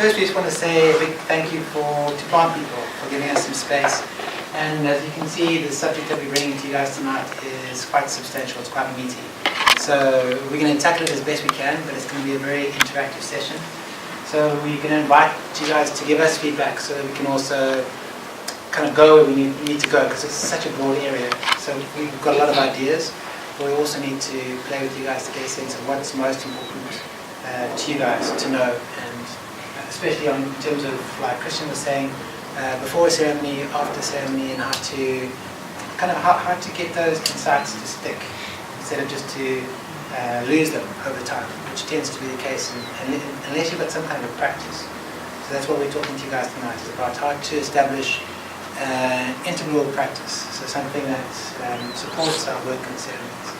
first we just want to say a big thank you to Plant People for giving us some space. And as you can see, the subject that we're bringing to you guys tonight is quite substantial, it's quite meaty. So we're going to tackle it as best we can, but it's going to be a very interactive session. So we're going to invite you guys to give us feedback so that we can also kind of go where we need to go, because it's such a broad area. So we've got a lot of ideas, but we also need to play with you guys to get a sense of what's most important to you guys to know, and especially in terms of, like Christian was saying, before a ceremony, after a ceremony, and how to get those insights to stick instead of just to lose them over time, which tends to be the case unless you've got some kind of a practice. So that's what we're talking to you guys tonight, is about how to establish integral practice, so something that supports our work and ceremonies.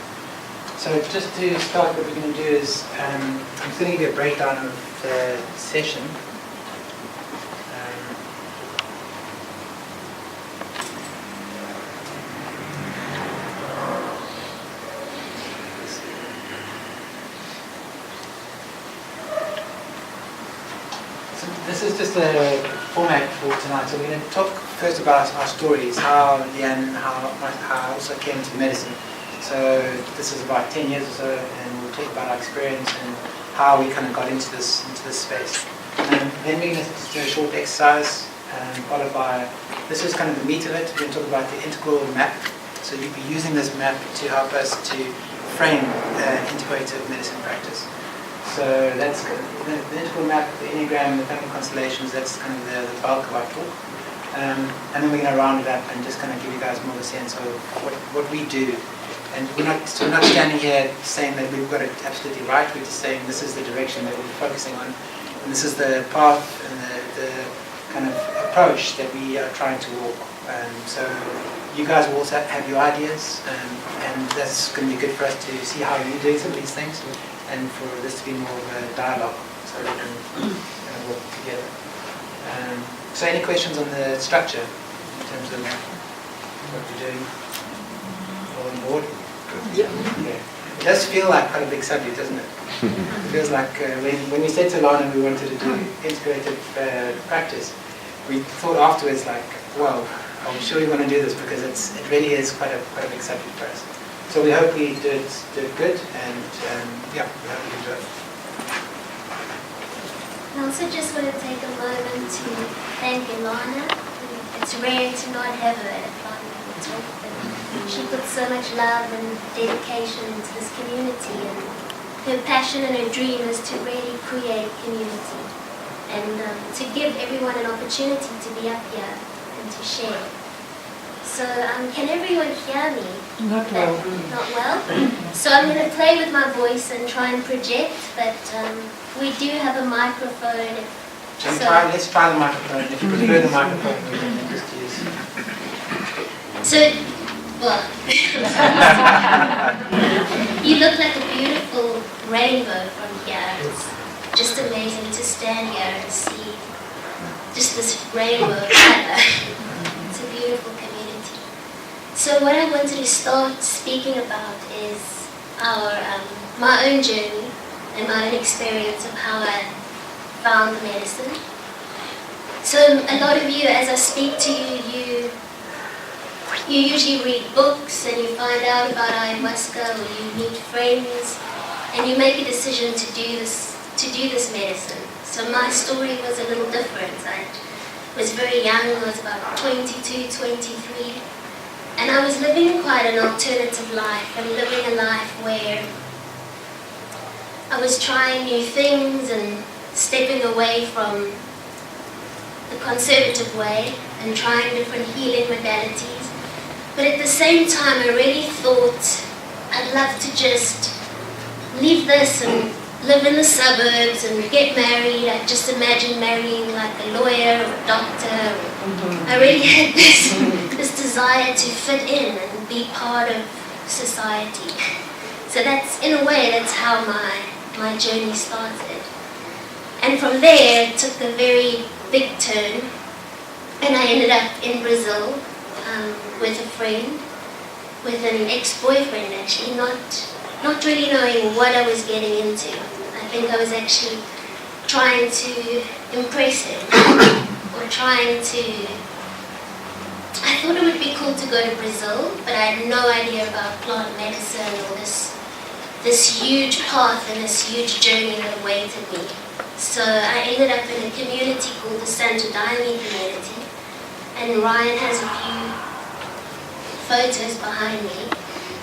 So just to start, what we're going to do is I'm just going to give you a breakdown of the session. This is just a format for tonight. So we're going to talk first about our stories, how Leanne, how I also came into medicine. So this is about 10 years or so, and we'll talk about our experience and how we kind of got into this space. And then we're going to do a short exercise, followed by, this is kind of the meat of it. We're going to talk about the integral map. So you'll be using this map to help us to frame integrative medicine practice. So that's the integral map, the Enneagram, the family constellations, that's kind of the bulk of our talk. And then we're going to round it up and just kind of give you guys more of a sense of what we do. And we're not standing here saying that we've got it absolutely right, we're just saying this is the direction that we're focusing on. And this is the path and the kind of approach that we are trying to walk. So you guys will also have your ideas, and that's going to be good for us to see how you're doing some of these things, and for this to be more of a dialogue, so we can kind of work together. So any questions on the structure in terms of what we're doing? All on board? Yeah. Okay. It does feel like quite a big subject, doesn't it? It feels like when we said to Lana we wanted to do integrative practice, we thought afterwards like, well, are we sure we want to do this, because it really is quite a big subject for us. So we hope we did good, and yeah, we hope you enjoy it. I also just want to take a moment to thank Ilana. It's rare to not have her at a Plant People talk, but she puts so much love and dedication into this community, and her passion and her dream is to really create community and to give everyone an opportunity to be up here and to share. So can everyone hear me? Not well. Not well? So I'm going to play with my voice and try and project, but we do have a microphone. Let's try the microphone. If you prefer the microphone, we can just use. So, well, you look like a beautiful rainbow from here. It's just amazing to stand here and see just this rainbow of color. It's a beautiful community. So what I wanted to start speaking about is my own journey and my own experience of how I found medicine. So a lot of you, as I speak to you, you usually read books and you find out about ayahuasca, or you meet friends and you make a decision to do this medicine. So my story was a little different. I was very young, I was about 22, 23. And I was living quite an alternative life, and living a life where I was trying new things and stepping away from the conservative way and trying different healing modalities. But at the same time, I really thought I'd love to just leave this and live in the suburbs and get married. I just imagined marrying like a lawyer or a doctor. I really had this desire to fit in and be part of society. So that's, in a way, that's how my journey started. And from there, it took a very big turn, and I ended up in Brazil with a friend, with an ex-boyfriend actually, not really knowing what I was getting into. I think I was actually trying to impress him or trying to... I thought it would be cool to go to Brazil, but I had no idea about plant medicine or this huge path and this huge journey that awaited me. So I ended up in a community called the Santo Daime community, and Ryan has a few photos behind me.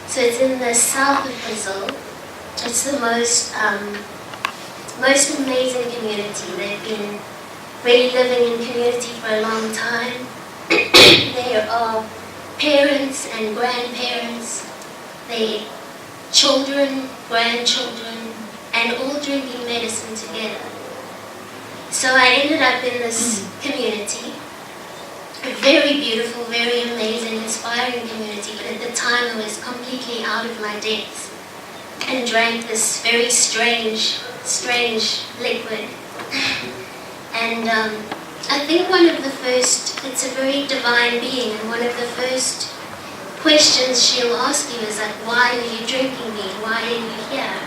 So it's in the south of Brazil. It's the most amazing community. They've been really living in community for a long time. There are parents and grandparents, their children, grandchildren, and all drinking medicine together. So I ended up in this community, a very beautiful, very amazing, inspiring community, but at the time I was completely out of my depths and drank this very strange liquid. And I think one of the first, it's a very divine being, and one of the first questions she'll ask you is like, why are you drinking me? Why are you here?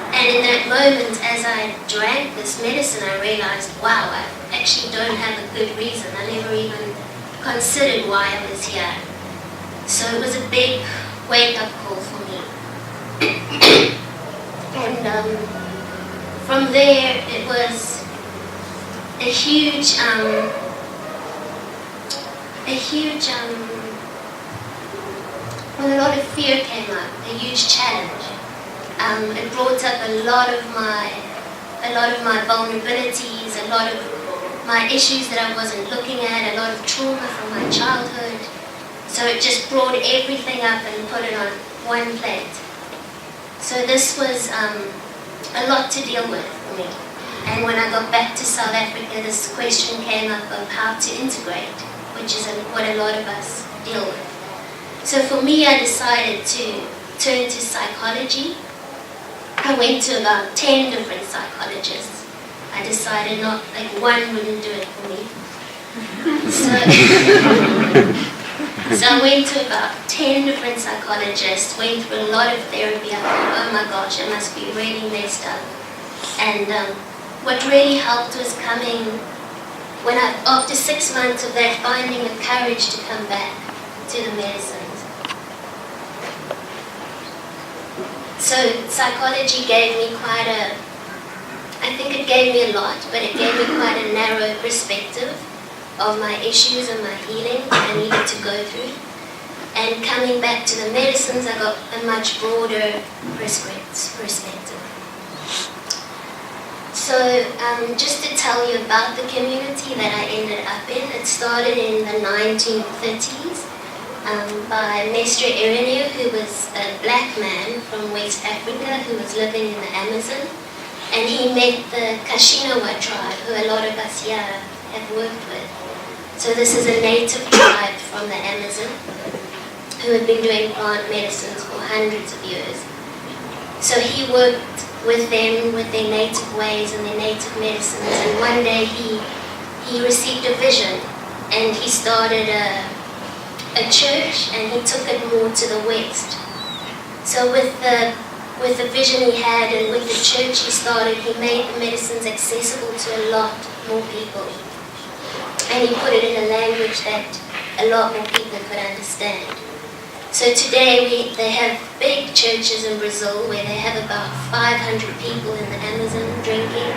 And in that moment, as I drank this medicine, I realized, wow, I actually don't have a good reason. I never even considered why I was here. So it was a big wake-up call for me. And from there, it was a huge, well, a lot of fear came up, a huge challenge. It brought up a lot of my vulnerabilities, a lot of my issues that I wasn't looking at, a lot of trauma from my childhood. So it just brought everything up and put it on one plate. So this was a lot to deal with for me. And when I got back to South Africa, this question came up of how to integrate, which is what a lot of us deal with. So for me, I decided to turn to psychology. I went to about 10 different psychologists. I decided not, like one wouldn't do it for me. So I went to about 10 different psychologists, went through a lot of therapy. I thought, oh my gosh, I must be really messed up. And what really helped was coming, after 6 months of that, finding the courage to come back to the medicines. So psychology gave me I think it gave me a lot, but it gave me quite a narrow perspective of my issues and my healing that I needed to go through. And coming back to the medicines, I got a much broader perspective. So just to tell you about the community that I ended up in, it started in the 1930s by Mestre Ireneo, who was a black man from West Africa who was living in the Amazon. And he met the Kashinawa tribe, who a lot of us here have worked with. So this is a native tribe from the Amazon who had been doing plant medicines for hundreds of years. So he worked with them, with their native ways and their native medicines. And one day he received a vision, and he started a church, and he took it more to the west. So with the vision he had and with the church he made the medicines accessible to a lot more people. And he put it in a language that a lot more people could understand. So today they have big churches in Brazil where they have about 500 people in the Amazon drinking.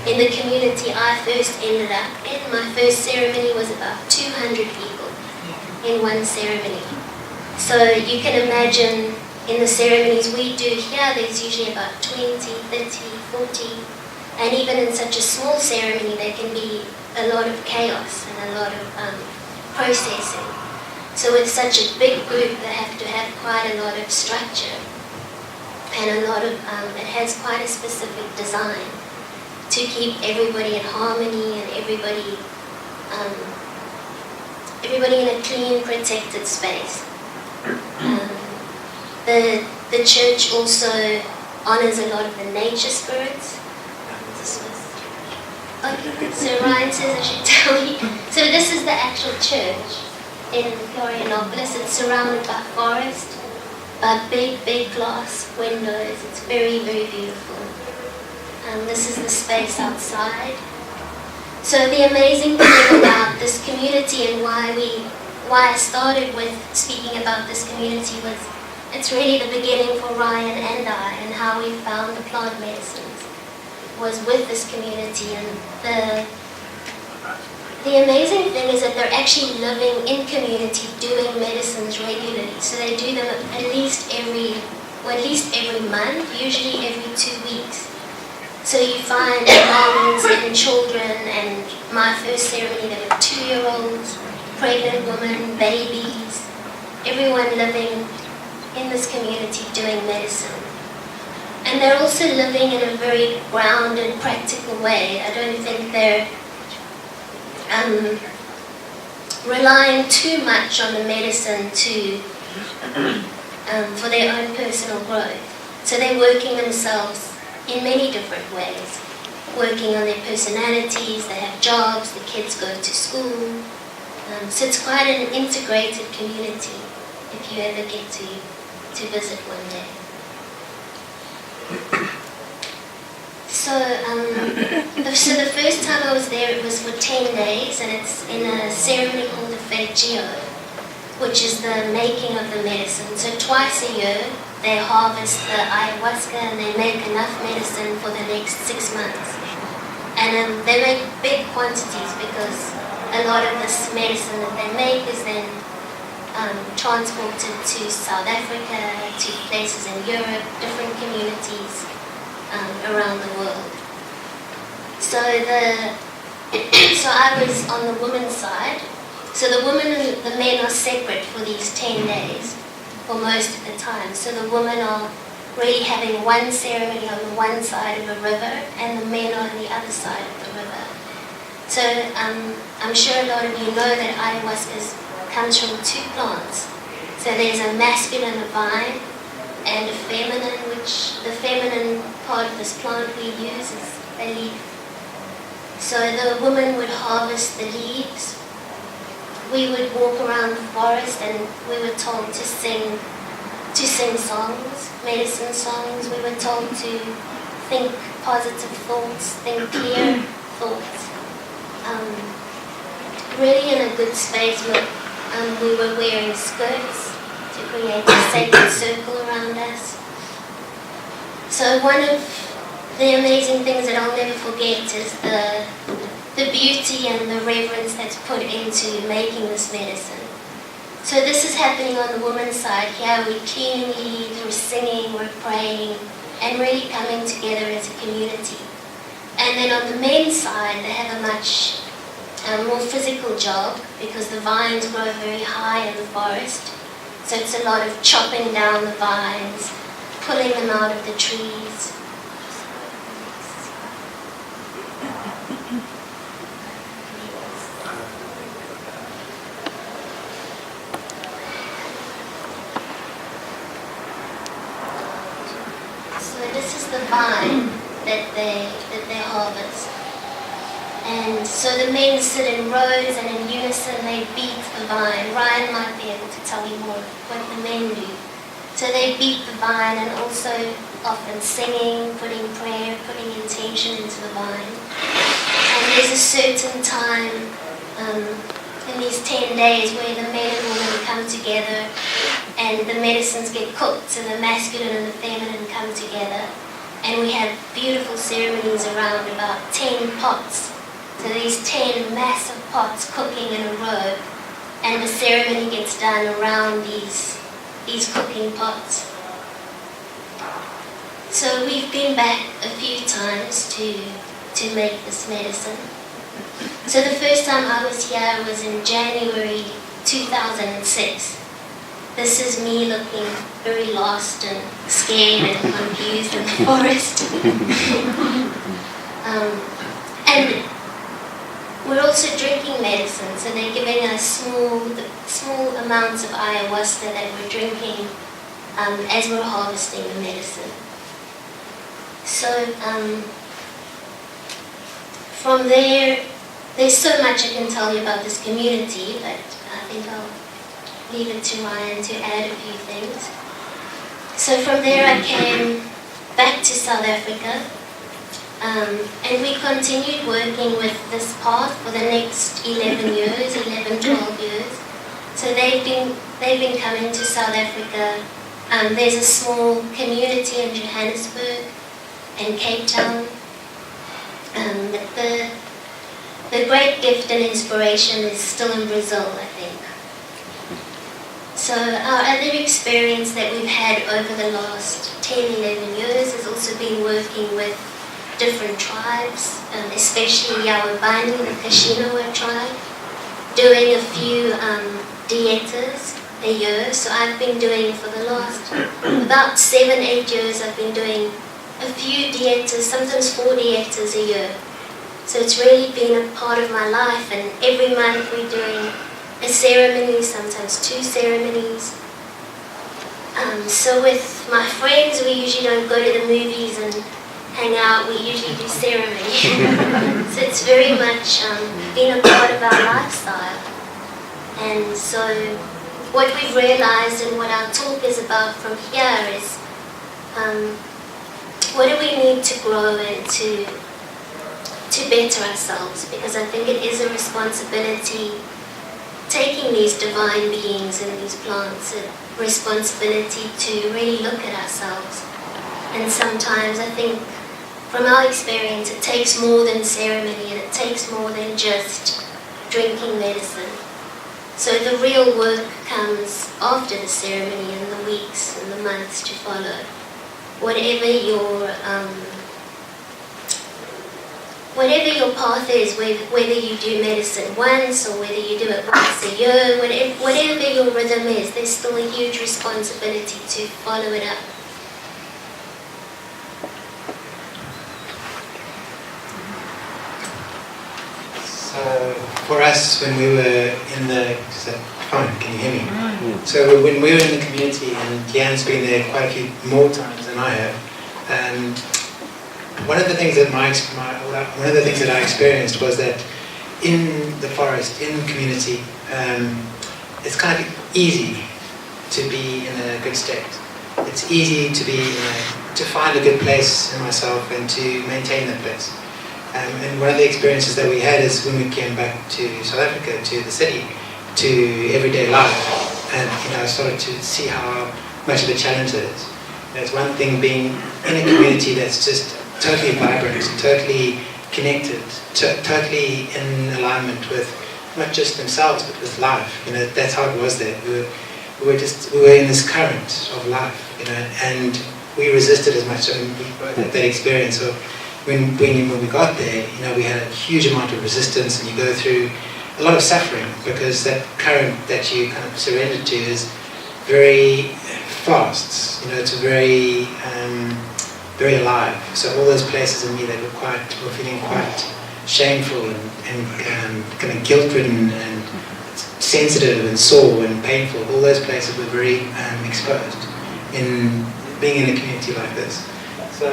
In the community I first ended up in, my first ceremony was about 200 people in one ceremony. So you can imagine in the ceremonies we do here, there's usually about 20, 30, 40, and even in such a small ceremony there can be a lot of chaos and a lot of processing. So with such a big group they have to have quite a lot of structure, and a lot of, it has quite a specific design to keep everybody in harmony and everybody in a clean, protected space. The church also honors a lot of the nature spirits. Okay, so Ryan says I should tell you. So this is the actual church in Florianopolis. It's surrounded by forest, by big glass windows. It's very, very beautiful. This is the space outside. So the amazing thing about this community and why I started with speaking about this community was it's really the beginning for Ryan and I, and how we found the plant medicines was with this community. And the amazing thing is that they're actually living in community doing medicines regularly. So they do them at least every month, usually every 2 weeks. So you find moms and children, and my first ceremony there were 2-year-olds, pregnant women, babies, everyone living in this community doing medicine. And they're also living in a very grounded, practical way. I don't think they're relying too much on the medicine for their own personal growth. So they're working themselves in many different ways, working on their personalities, they have jobs, the kids go to school. So it's quite an integrated community if you ever get to visit one day. So the first time I was there, it was for 10 days, and it's in a ceremony called the Feijio, which is the making of the medicine. So twice a year, they harvest the ayahuasca and they make enough medicine for the next 6 months. And they make big quantities because a lot of this medicine that they make is then transported to South Africa, to places in Europe, different communities around the world. So I was on the women's side. So the women and the men are separate for these 10 days, for most of the time. So the women are really having one ceremony on the one side of a river, and the men are on the other side of the river. So I'm sure a lot of you know that ayahuasca comes from 2 plants. So there's a masculine vine and a feminine, which the feminine part of this plant we use is a leaf. So the woman would harvest the leaves. We would walk around the forest, and we were told to sing songs, medicine songs. We were told to think positive thoughts, think clear thoughts. Really in a good space. We were wearing skirts to create a sacred circle around us. So one of the amazing things that I'll never forget is the beauty and the reverence that's put into making this medicine. So this is happening on the woman's side here. We're cleaning leaves, we're singing, we're praying, and really coming together as a community. And then on the men's side, they have a much more physical job because the vines grow very high in the forest. So it's a lot of chopping down the vines, pulling them out of the trees. So this is the vine that they harvest. And so the men sit in rows and in unison they beat the vine. Ryan might be able to tell you more what the men do. So they beat the vine, and also often singing, putting prayer, putting intention into the vine. And there's a certain time in these 10 days where the men and women come together and the medicines get cooked. So the masculine and the feminine come together. And we have beautiful ceremonies around about 10 pots. So these 10 massive pots cooking in a row, and the ceremony gets done around these cooking pots. So we've been back a few times to make this medicine. So the first time I was here was in January 2006. This is me looking very lost and scared and confused in the forest. And we're also drinking medicine, so they're giving us small amounts of ayahuasca that we're drinking as we're harvesting the medicine. So from there's so much I can tell you about this community, but I think I'll leave it to Ryan to add a few things. So from there I came back to South Africa, And we continued working with this path for the next 11 years, 11, 12 years. So they've been coming to South Africa. There's a small community in Johannesburg and Cape Town. The great gift and inspiration is still in Brazil, I think. So our other experience that we've had over the last 10, 11 years has also been working with different tribes, especially Yawabani, the Kashinawa tribe, doing a few dietas a year. So I've been doing for the last about 7, 8 years, I've been doing a few dietas, sometimes 4 dietas a year. So it's really been a part of my life, and every month we're doing a ceremony, sometimes 2 ceremonies. So with my friends, we usually don't go to the movies and hang out, we usually do ceremony. So it's very much been a part of our lifestyle. And so what we've realized and what our talk is about from here is what do we need to grow and to better ourselves, because I think it is a responsibility, taking these divine beings and these plants, a responsibility to really look at ourselves. And sometimes I think from our experience it takes more than ceremony, and it takes more than just drinking medicine. So the real work comes after the ceremony and the weeks and the months to follow. Whatever your path is, whether you do medicine once or whether you do it once a year, whatever your rhythm is, there's still a huge responsibility to follow it up. So for us, when we were in the... can you hear me? So when we were in the community, and Deanne's been there quite a few more times than I have, one of the things that I experienced was that in the forest, in the community, it's kind of easy to be in a good state. It's easy to find a good place in myself and to maintain that place. And one of the experiences that we had is when we came back to South Africa, to the city, to everyday life, and I started to see how much of a challenge it is. It's one thing being in a community that's just totally vibrant, totally connected, totally in alignment with not just themselves but with life. That's how it was there. We were in this current of life, and we resisted as much. That experience of when we got there, we had a huge amount of resistance, and you go through a lot of suffering because that current that you kind of surrender to is very fast. It's very very alive. So all those places in me that were feeling quite shameful and kind of guilt-ridden and sensitive and sore and painful, all those places were very exposed in being in a community like this. So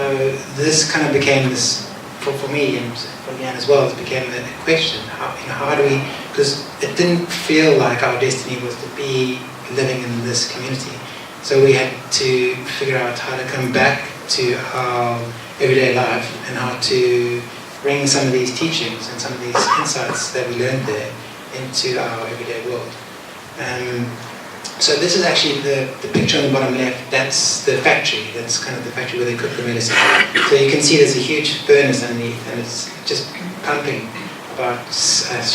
this kind of became this, for me and for Leanne as well, it became a question. How do we, because it didn't feel like our destiny was to be living in this community. So we had to figure out how to come back to our everyday life and how to bring some of these teachings and some of these insights that we learned there into our everyday world. So this is actually the picture on the bottom left. That's the factory. That's kind of the factory where they cook the medicine. So you can see there's a huge furnace underneath, and it's just pumping about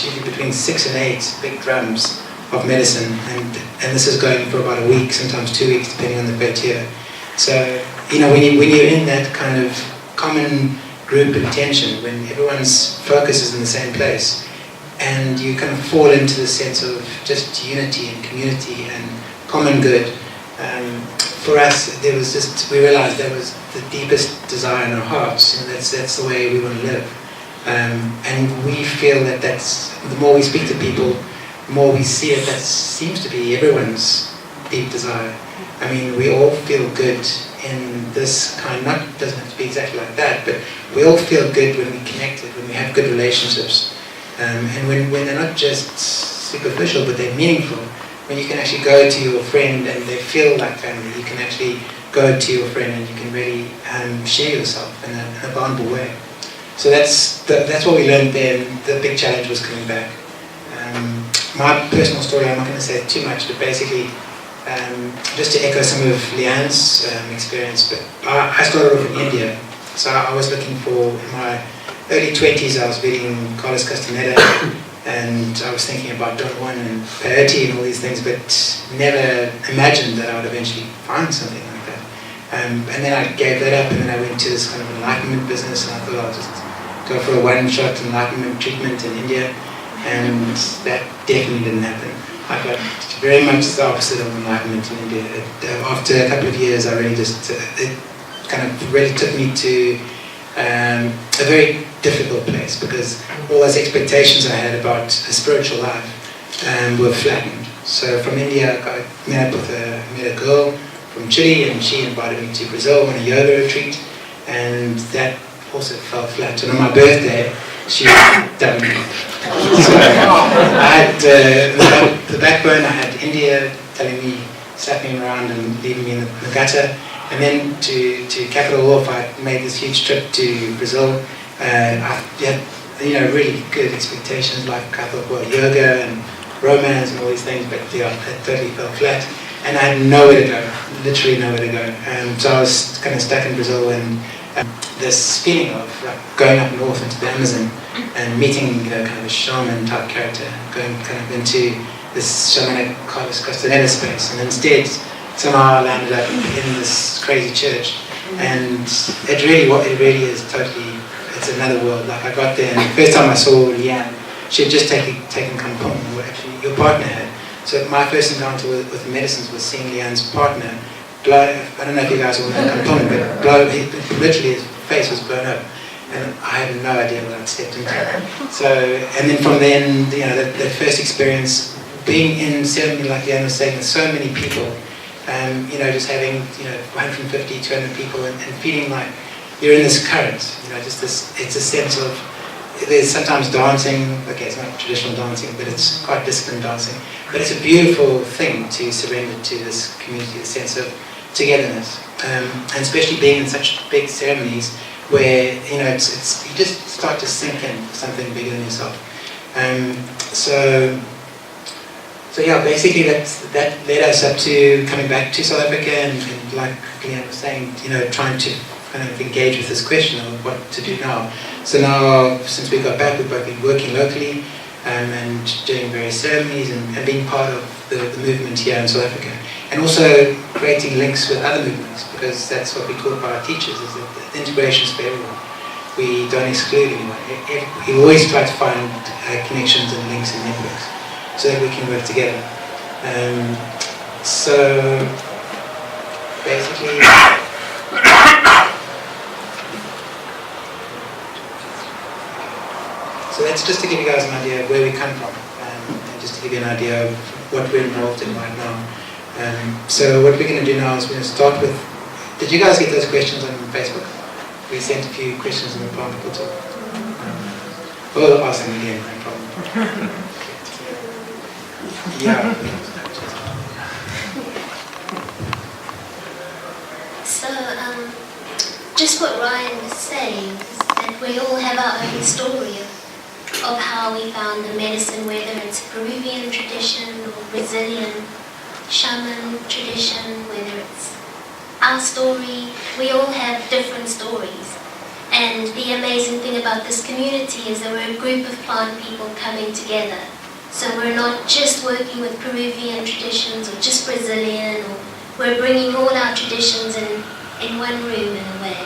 usually between 6 and 8 big drums of medicine, and this is going for about a week, sometimes 2 weeks, depending on the criteria. So when you're in that kind of common group intention, when everyone's focus is in the same place, and you kind of fall into the sense of just unity and community and common good. For us, we realized that was the deepest desire in our hearts, and that's the way we want to live. And we feel that that's, the more we speak to people, the more we see it, that seems to be everyone's deep desire. We all feel good in this kind, doesn't have to be exactly like that, but we all feel good when we're connected, when we have good relationships. And when they're not just superficial, but they're meaningful, when you can actually go to your friend and they feel like family, you can actually go to your friend and you can really share yourself in a vulnerable way. So that's what we learned there, and the big challenge was coming back. My personal story, I'm not going to say too much, but basically, just to echo some of Leanne's experience, but I started off in India. So I was looking for, in my early 20s, I was reading Carlos Castaneda, and I was thinking about Don Juan and peyote and all these things, but never imagined that I would eventually find something like that. And then I gave that up, and then I went to this kind of enlightenment business, and I thought I'll just go for a one-shot enlightenment treatment in India, and that definitely didn't happen. I got very much the opposite of enlightenment in India. After a couple of years, I really just, it kind of really took me to a very difficult place, because all those expectations I had about a spiritual life were flattened. So from India, I met a girl from Chile, and she invited me to Brazil on a yoga retreat, and that also fell flat. And on my birthday, she dumped me. So I had the backbone. I had India telling me, slapping around and leaving me in the gutter. And then to cap it all off, I made this huge trip to Brazil. I had really good expectations, like I thought, well, yoga and romance and all these things, but yeah, it totally fell flat. And I had nowhere to go, literally nowhere to go. So I was kind of stuck in Brazil, and this feeling of like going up north into the Amazon and meeting kind of a shaman type character, going kind of into this shamanic Carlos Castaneda space, and instead somehow I landed up in this crazy church, and it really is totally, it's another world. Like I got there, and the first time I saw Leanne, she had just taken Kampong, or actually your partner had. So my first encounter with medicines was seeing Leanne's partner blow. I don't know if you guys all know Kampong, but literally his face was blown up, and I had no idea what I'd stepped into. So, and then from then, the first experience being in ceremony, like Leanne was saying, with so many people. Just having 150, 200 people, and feeling like you're in this current. Just this. It's a sense of, there's sometimes dancing. Okay, it's not traditional dancing, but it's quite disciplined dancing. But it's a beautiful thing to surrender to this community, the sense of togetherness, and especially being in such big ceremonies where it's you just start to sink in something bigger than yourself. So yeah, basically that led us up to coming back to South Africa, and like Leanne was saying, trying to kind of engage with this question of what to do now. So now, since we got back, we've both been working locally and doing various ceremonies and being part of the movement here in South Africa, and also creating links with other movements, because that's what we taught by our teachers, is that the integration is for everyone. We don't exclude anyone. We always try to find connections and links and networks, so that we can work together. So basically, so that's just to give you guys an idea of where we come from, and just to give you an idea of what we're involved in right now. So what we're going to do now is we're going to start with, did you guys get those questions on Facebook? We sent a few questions in the plant portal. We'll ask them again, no problem. Yeah. So, just what Ryan was saying, is that we all have our own story of how we found the medicine, whether it's Peruvian tradition or Brazilian shaman tradition, whether it's our story. We all have different stories. And the amazing thing about this community is that we're a group of plant people coming together. So we're not just working with Peruvian traditions or just Brazilian, or we're bringing all our traditions in one room in a way,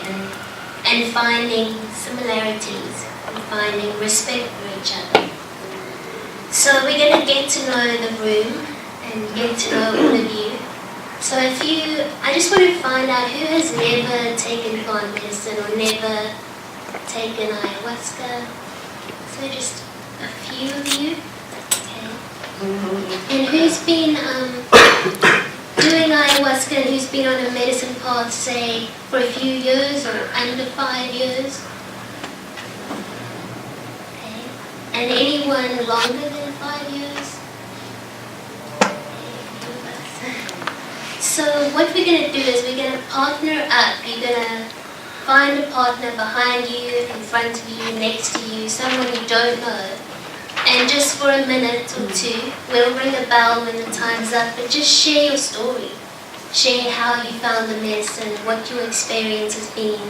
and finding similarities and finding respect for each other. So we're going to get to know the room and get to know all of you. So I just want to find out who has never taken plant medicine or never taken ayahuasca. So just a few of you. And who's been doing ayahuasca, and who's been on a medicine path, say, for a few years or under 5 years? Okay. And anyone longer than 5 years? Okay. So what we're going to do is we're going to partner up. You're going to find a partner behind you, in front of you, next to you, someone you don't know, and just for a minute or two, we'll ring a bell when the time's up, but just share your story. Share how you found the medicine, what your experience has been.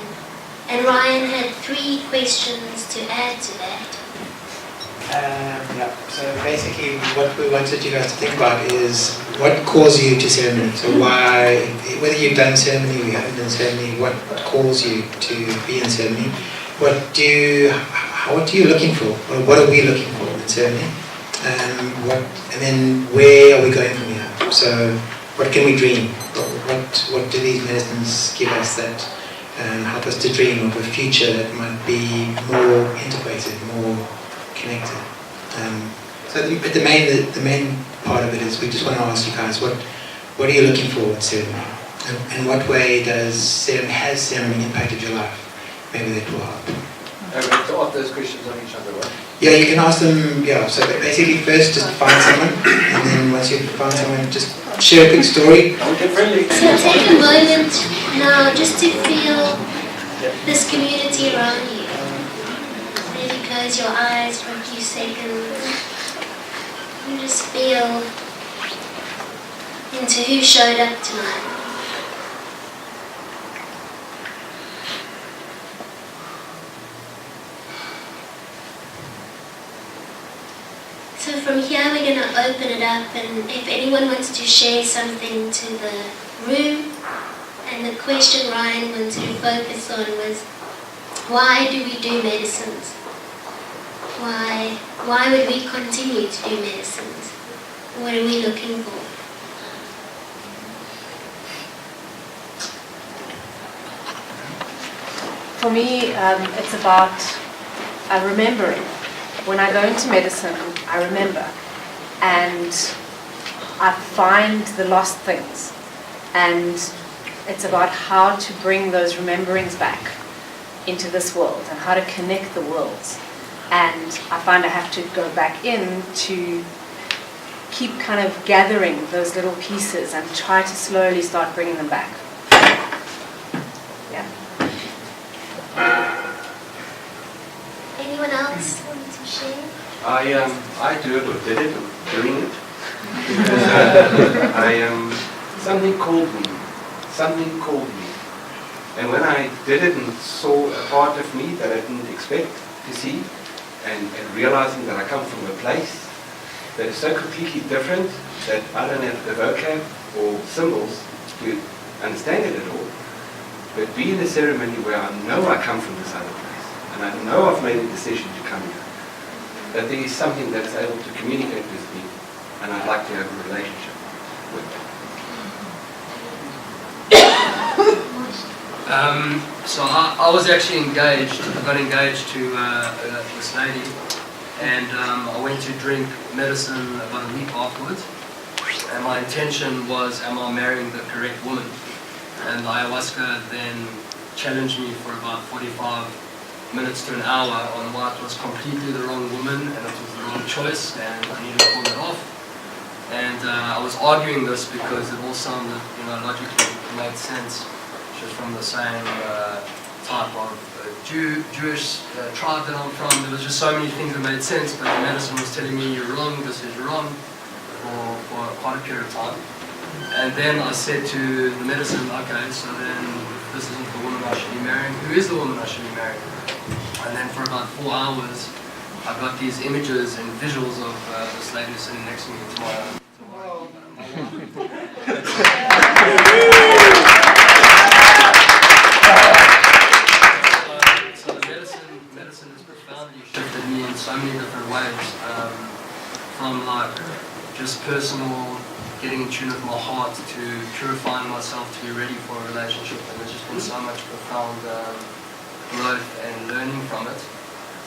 And Ryan had 3 questions to add to that. Yeah, so basically what we wanted you guys to think about is what calls you to ceremony. So why, whether you've done ceremony or you haven't done ceremony, what calls you to be in ceremony? What are you looking for? Or what are we looking for in ceremony? And then where are we going from here? So what can we dream? What do these medicines give us that help us to dream of a future that might be more integrated, more connected? But the main part of it is we just want to ask you guys what are you looking for in ceremony? And what way has ceremony impacted your life? Maybe that will help. We have to ask those questions on each other, right? Yeah, you can ask them, so basically first just find someone, and then once you've found someone, just share a quick story. Don't get friendly. So take a moment now just to feel this community around you. Maybe close your eyes for a few seconds and just feel into who showed up tonight. So from here we're going to open it up, and if anyone wants to share something to the room, and the question Ryan wanted to focus on was, why do we do medicines? Why would we continue to do medicines? What are we looking for? For me, it's about remembering. When I go into medicine, I remember, and I find the lost things, and it's about how to bring those rememberings back into this world and how to connect the worlds. And I find I have to go back in to keep kind of gathering those little pieces and try to slowly start bringing them back. Yeah. Anyone else want to share? I do it or did it or doing it because something called me, and when I did it and saw a part of me that I didn't expect to see, and realizing that I come from a place that is so completely different that I don't have the vocab or symbols to understand it at all, but be in a ceremony where I know I come from this other place, and I know I've made a decision to come here, that there is something that is able to communicate with me, and I'd like to have a relationship with it. So I was actually engaged. I got engaged to this lady, and I went to drink medicine about a week afterwards. And my intention was, am I marrying the correct woman? And the ayahuasca then challenged me for about 45 minutes to an hour on why it was completely the wrong woman and it was the wrong choice and I needed to pull it off. And I was arguing this because it all sounded, logically made sense. She was from the same type of Jewish tribe that I'm from. There was just so many things that made sense, but the medicine was telling me you're wrong, this is wrong for quite a period of time. And then I said to the medicine, okay, so then if this isn't the woman I should be marrying, who is the woman I should be marrying? And then for about 4 hours, I got these images and visuals of this lady sitting next to me to my wife. So the medicine has profoundly shifted me in so many different ways, from like just personal, getting in tune with my heart, to purifying myself to be ready for a relationship, and there's just been so much profound growth and learning from it.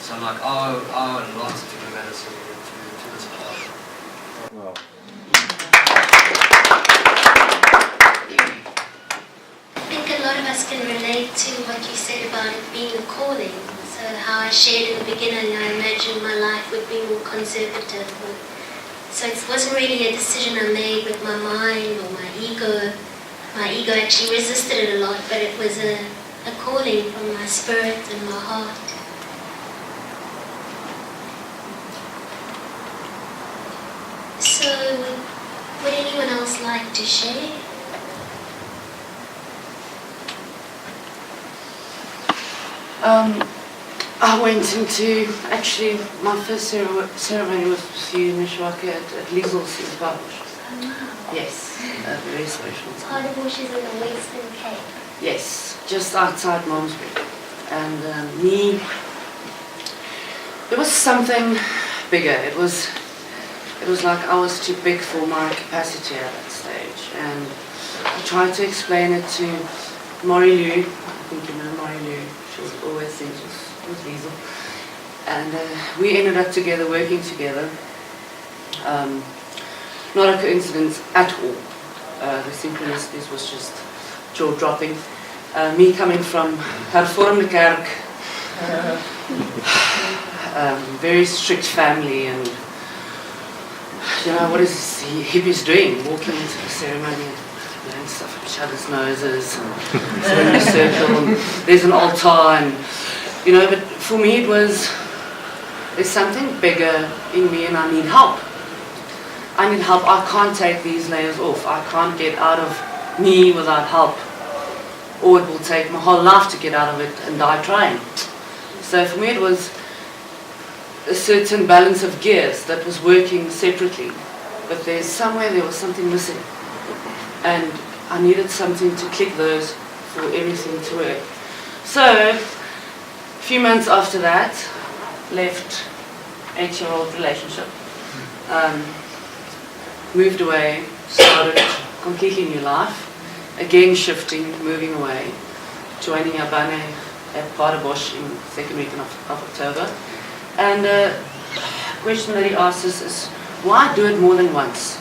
So like I owe a lot to the medicine, to this path. Wow. I think a lot of us can relate to what you said about it being a calling. So how I shared in the beginning, I imagined my life would be more conservative. So it wasn't really a decision I made with my mind or my ego. My ego actually resisted it a lot, but it was a a calling from my spirit and my heart. So, would anyone else like to share? I went into, actually, my first ceremony was with you, Mishwaka, at Liesel's in Babush. Oh, wow. Yes, a very special time. Quadrants in the Western Cape. Yes, just outside Malmesbury. And there was something bigger. It was like I was too big for my capacity at that stage. And I tried to explain it to Maury Lou. I think you know Maury Lou. She was always there with Liesel. And we ended up together, working together. Not a coincidence at all. The synchronicities was just jaw-dropping. Me coming from Hervormde Kerk, very strict family, and you know, what is this hippies doing? Walking into the ceremony and blowing stuff at each other's noses, and sitting in a circle, and there's an altar, and you know, but for me it was, there's something bigger in me and I need help. I need help. I can't take these layers off. I can't get out of me without help. Or it will take my whole life to get out of it and die trying. So for me it was a certain balance of gears that was working separately. But there was something missing. And I needed something to click those for everything to work. So, a few months after that, left 8-year-old relationship. Moved away, started a completely new life. Again shifting, moving away, joining Abane at Paardenbosch in the second week of October. And the question that he asks us is, why do it more than once?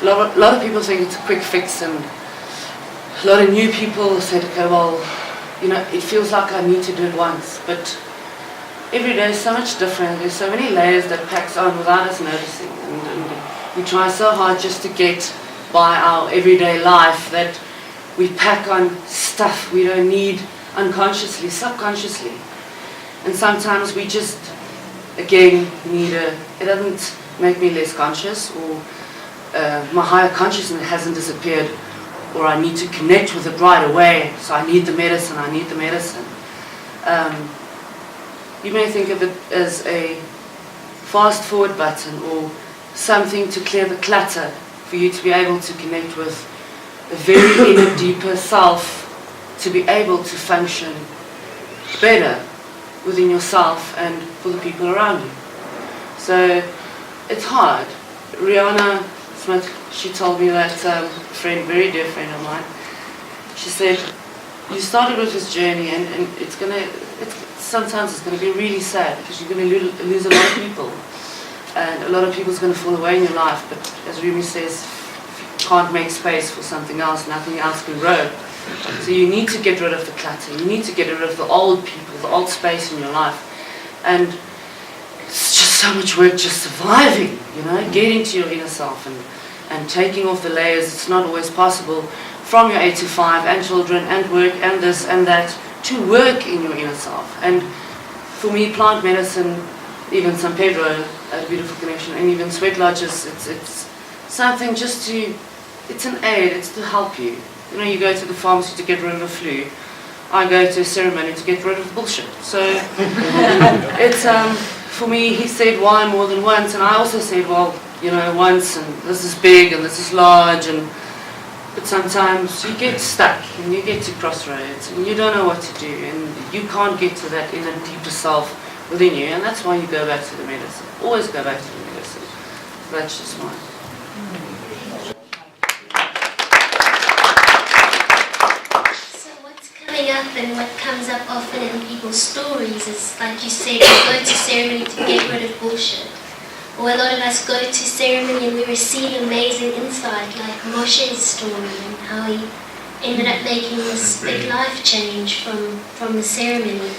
A lot of people think it's a quick fix, and a lot of new people said, okay, well, you know, it feels like I need to do it once, but every day is so much different. There's so many layers that packs on without us noticing, and we try so hard just to get by our everyday life that we pack on stuff we don't need unconsciously, subconsciously. And sometimes we just, again, it doesn't make me less conscious, or my higher consciousness hasn't disappeared, or I need to connect with it right away, so I need the medicine. You may think of it as a fast forward button, or something to clear the clutter, for you to be able to connect with a very inner, deeper self, to be able to function better within yourself and for the people around you. So it's hard. Rihanna Smith, she told me that, very dear friend of mine, she said, you started with this journey, and sometimes it's going to be really sad, because you're going to lose a lot of people. And a lot of people's going to fall away in your life, but as Rumi says, if you can't make space for something else, nothing else can grow. So you need to get rid of the clutter, you need to get rid of the old people, the old space in your life. And it's just so much work just surviving, you know, getting to your inner self and taking off the layers. It's not always possible from your 8 to 5 and children and work and this and that to work in your inner self. And for me, plant medicine, even San Pedro, a beautiful connection, and even sweat lodges, it's something just to, it's an aid, it's to help you. You know, you go to the pharmacy to get rid of the flu. I go to a ceremony to get rid of bullshit. So it's, for me, he said, why more than once? And I also said, well, you know, once, and this is big, and this is large, but sometimes you get stuck, and you get to crossroads, and you don't know what to do, and you can't get to that inner deeper self within you, and that's why you go back to the medicine. Always go back to the medicine. That's just mine. So what's coming up and what comes up often in people's stories is, like you said, we go to ceremony to get rid of bullshit. Or a lot of us go to ceremony and we receive amazing insight, like Moshe's story and how he ended up making this big life change from the ceremony.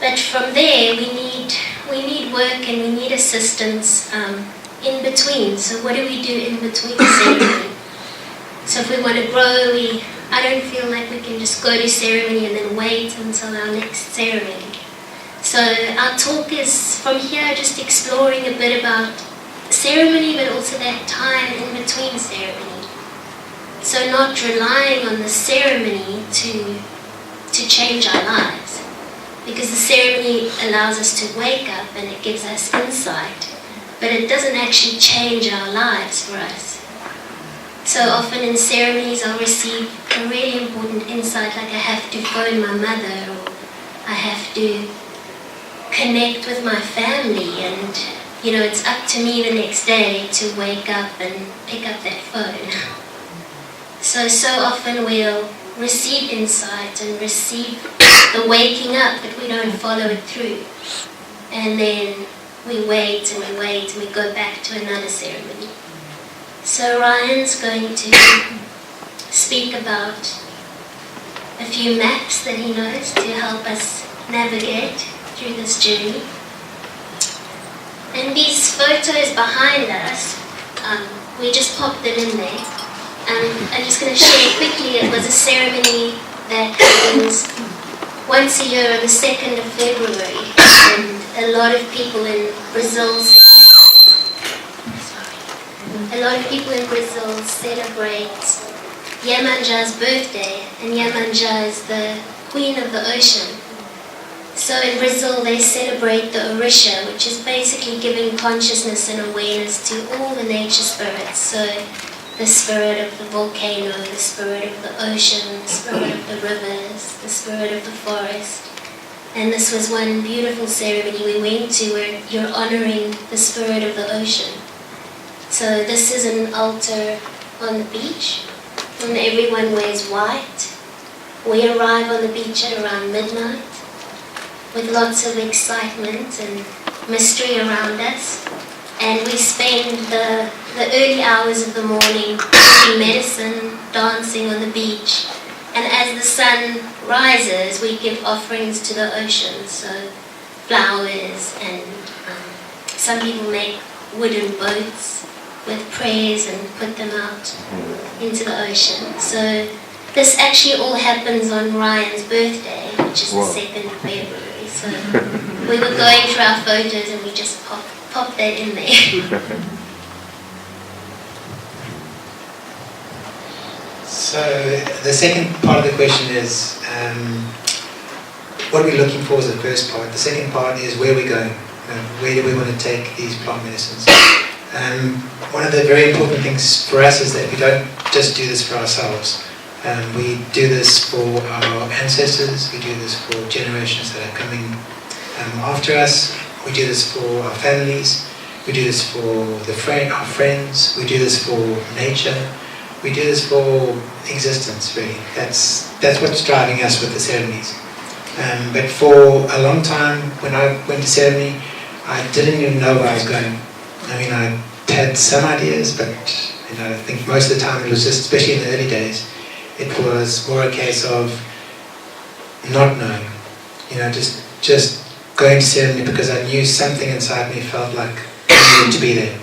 But from there, we need work and we need assistance in between. So what do we do in between the ceremony? So if we want to grow, we I don't feel like we can just go to ceremony and then wait until our next ceremony. So our talk is from here just exploring a bit about ceremony, but also that time in between ceremony. So not relying on the ceremony to change our lives, because the ceremony allows us to wake up and it gives us insight, but it doesn't actually change our lives for us. So often in ceremonies I'll receive a really important insight, like I have to phone my mother, or I have to connect with my family, and it's up to me the next day to wake up and pick up that phone. So often we'll receive insight and receive the waking up, but we don't follow it through. And then we wait and we wait and we go back to another ceremony. So Ryan's going to speak about a few maps that he knows to help us navigate through this journey. And these photos behind us, we just popped it in there. I'm just going to share quickly, it was a ceremony that happens once a year on the 2nd of February. And a lot of people in Brazil celebrate Iemanjã's birthday, and Iemanjã is the queen of the ocean. So in Brazil they celebrate the Orisha, which is basically giving consciousness and awareness to all the nature spirits. So the spirit of the volcano, the spirit of the ocean, the spirit of the rivers, the spirit of the forest. And this was one beautiful ceremony we went to where you're honoring the spirit of the ocean. So this is an altar on the beach, and everyone wears white. We arrive on the beach at around midnight with lots of excitement and mystery around us. And we spend the early hours of the morning doing medicine, dancing on the beach. And as the sun rises, we give offerings to the ocean, so flowers, and some people make wooden boats with prayers and put them out into the ocean. So this actually all happens on Ryan's birthday, which is the 2nd of February. So we were going through our photos and we just popped that in there. So the second part of the question is what are we looking for as the first part. The second part is where we're going. Where do we want to take these plant medicines? One of the very important things for us is that we don't just do this for ourselves. We do this for our ancestors, we do this for generations that are coming after us, we do this for our families, we do this for our friends, we do this for nature, we do this for existence, really. That's what's driving us with the ceremonies. But for a long time, when I went to ceremony, I didn't even know where I was going. I mean, I had some ideas, but I think most of the time it was just, especially in the early days, it was more a case of not knowing. Just going to ceremony because I knew something inside me felt like I needed to be there.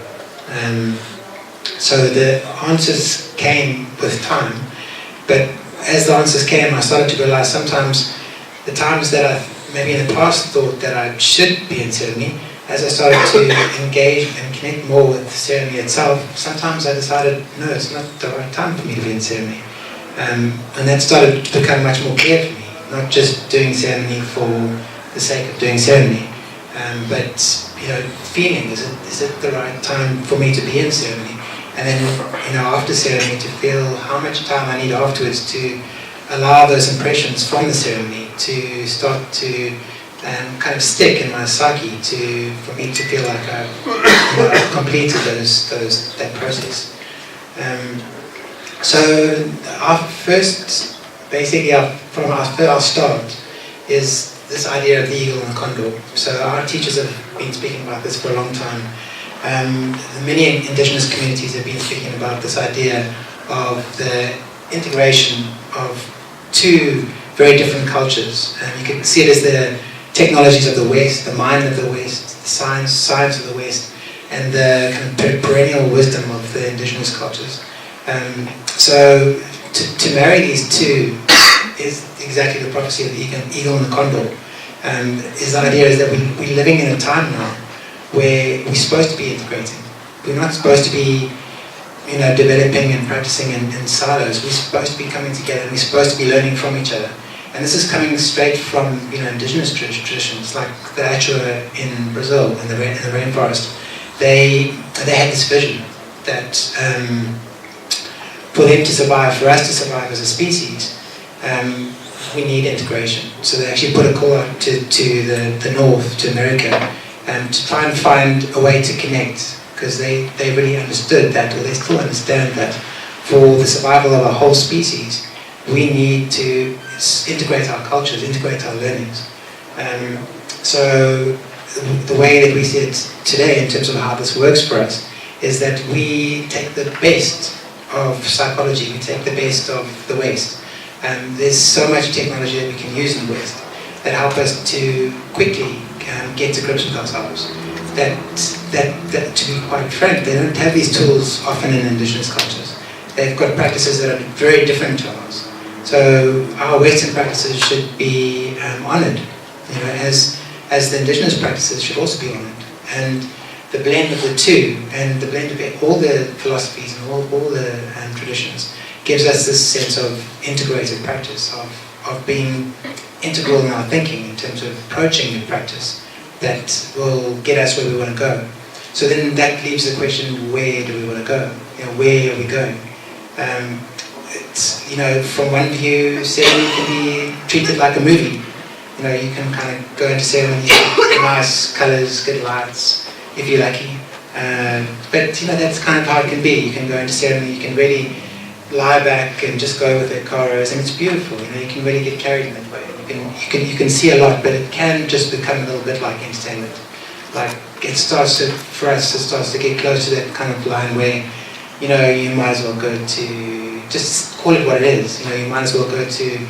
So the answers came with time, but as the answers came, I started to realize sometimes the times that I maybe in the past thought that I should be in ceremony, as I started to engage and connect more with the ceremony itself, sometimes I decided, no, it's not the right time for me to be in ceremony. And that started to become much more clear for me, not just doing ceremony for the sake of doing ceremony, but feeling, is it the right time for me to be in ceremony? And then, after ceremony, to feel how much time I need afterwards to allow those impressions from the ceremony to start to kind of stick in my psyche, for me to feel like I've completed that process. So our first, basically from our start, is this idea of the eagle and the condor. So our teachers have been speaking about this for a long time. Many indigenous communities have been speaking about this idea of the integration of two very different cultures. You can see it as the technologies of the West, the mind of the West, the science of the West, and the kind of perennial wisdom of the indigenous cultures. So to marry these two is exactly the prophecy of the eagle and the condor. His idea is that we're living in a time now where we're supposed to be integrating. We're not supposed to be, developing and practicing in silos. We're supposed to be coming together, and we're supposed to be learning from each other. And this is coming straight from indigenous traditions, like the Achua in Brazil, in the rainforest. They had this vision that for them to survive, for us to survive as a species, we need integration. So they actually put a call out to the North, to America, to try and find a way to connect, because they really understood that, or they still understand that, for the survival of a whole species, we need to integrate our cultures, integrate our learnings. So the way that we see it today, in terms of how this works for us, is that we take the best of psychology, we take the best of the West. There's so much technology that we can use in the West that help us to quickly get to grips with ourselves. That, to be quite frank, they don't have these tools often in indigenous cultures. They've got practices that are very different to ours. So our Western practices should be honoured, as the indigenous practices should also be honoured. And the blend of the two, and the blend of all the philosophies and all the traditions, gives us this sense of integrated practice, of being integral in our thinking in terms of approaching the practice that will get us where we want to go. So then that leaves the question, where do we want to go? Where are we going? From one view, ceremony can be treated like a movie. You can kind of go into ceremony, nice colours, good lights, if you're lucky. But that's kind of how it can be. You can go into ceremony, you can really lie back and just go with the karos, and it's beautiful. You can really get carried in that way. You can see a lot, but it can just become a little bit like entertainment. Like for us, it starts to get close to that kind of line where, you might as well go to, just call it what it is. You might as well go to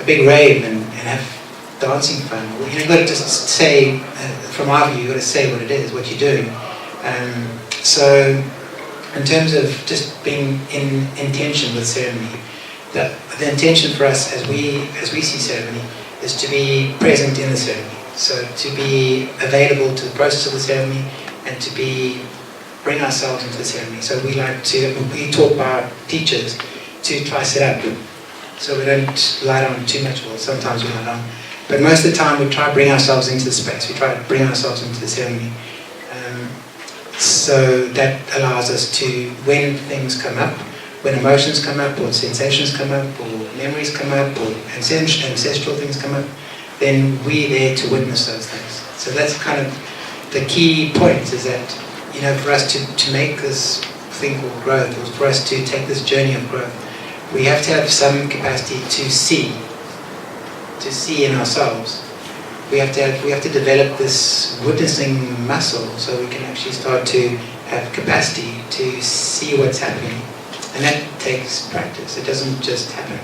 a big rave and have dancing fun. You've got to just say, from our view, you've got to say what it is, what you're doing. So, in terms of just being in intention with ceremony, the intention for us as we see ceremony is to be present in the ceremony. So to be available to the process of the ceremony, and to bring ourselves into the ceremony. So we talk by our teachers to try set up. So we don't lie down too much, well sometimes we lie down. But most of the time we try to bring ourselves into the space, we try to bring ourselves into the ceremony. So that allows us to, when things come up, when emotions come up, or sensations come up, or memories come up, or ancestral things come up, then we're there to witness those things. So that's kind of the key point, is that, for us to make this thing called growth, or for us to take this journey of growth, we have to have some capacity to see in ourselves. We have to develop this witnessing muscle, so we can actually start to have capacity to see what's happening. And that takes practice. It doesn't just happen.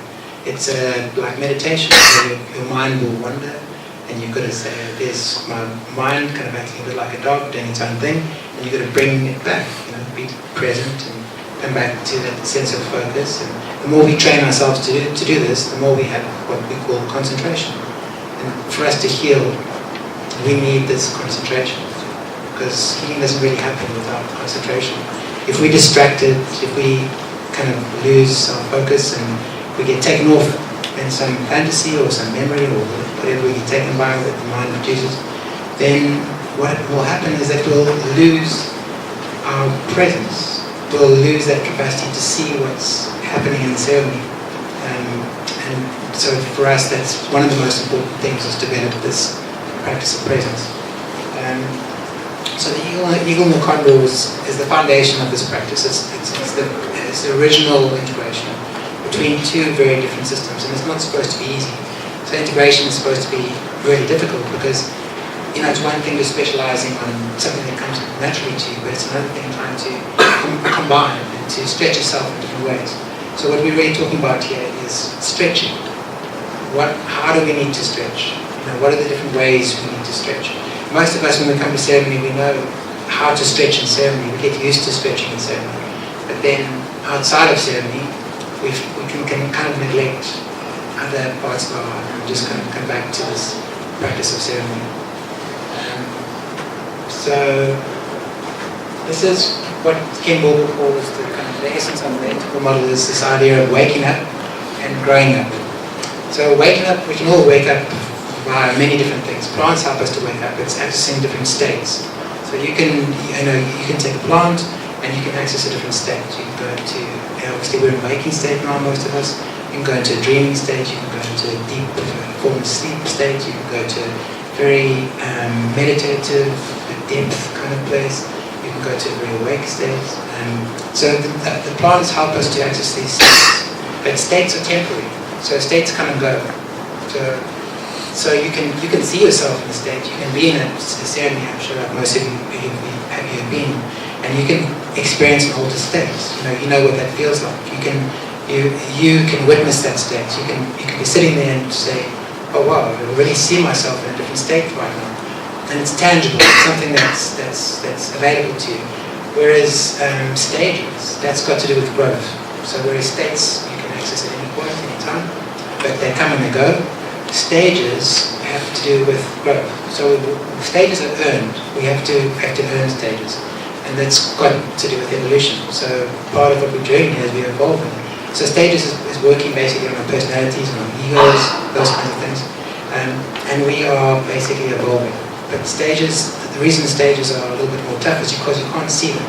It's like meditation, where your mind will wander, and you've got to say, there's my mind kind of acting a bit like a dog doing its own thing, and you've got to bring it back, be present and come back to that sense of focus. And the more we train ourselves to do this, the more we have what we call concentration. And for us to heal, we need this concentration, because healing doesn't really happen without concentration. If we're distracted, if we kind of lose our focus and we get taken off in some fantasy or some memory or whatever we get taken by that the mind produces, then what will happen is that we'll lose our presence. We'll lose that capacity to see what's happening in the ceremony. And so for us, that's one of the most important things, is to develop this practice of presence. So the eagle and the condor is the foundation of this practice. It's the original integration between two very different systems, and it's not supposed to be easy. So integration is supposed to be really difficult, because it's one thing to specializing on something that comes naturally to you, but it's another thing trying to combine and to stretch yourself in different ways. So what we're really talking about here is stretching. How do we need to stretch? What are the different ways we need to stretch? Most of us, when we come to ceremony, we know how to stretch in ceremony. We get used to stretching in ceremony. But then, outside of ceremony, we can kind of neglect other parts of our life and just kind of come back to this practice of ceremony. So this is what Ken Wilber calls the kind of the essence of the integral model, is this idea of waking up and growing up. So waking up, we can all wake up via many different things. Plants help us to wake up. It's accessing different states. So you can take a plant and you can access a different state. You can go into, obviously we're in a waking state now, most of us. You can go into a dreaming state. You can go into a deep form of sleep state. You can go to a very meditative, depth kind of place. You can go to a very awake state. So the plants help us to access these states. But states are temporary. So states come and go. So you can see yourself in a state. You can be in a ceremony, I'm sure like most of you have been, and you can experience an altered state. You know what that feels like. You can witness that state. You can be sitting there and say, oh wow, I already see myself in a different state right now, and it's tangible. It's something that's available to you. Whereas stages, that's got to do with growth. So whereas states you can access at any point, any time, but they come and they go. Stages have to do with growth. So stages are earned. We have to earn stages, and that's got to do with evolution. So part of what we're doing here is we're evolving. So stages is working basically on our personalities, on our egos, those kinds of things, and we are basically evolving. But stages, the reason stages are a little bit more tough is because you can't see them.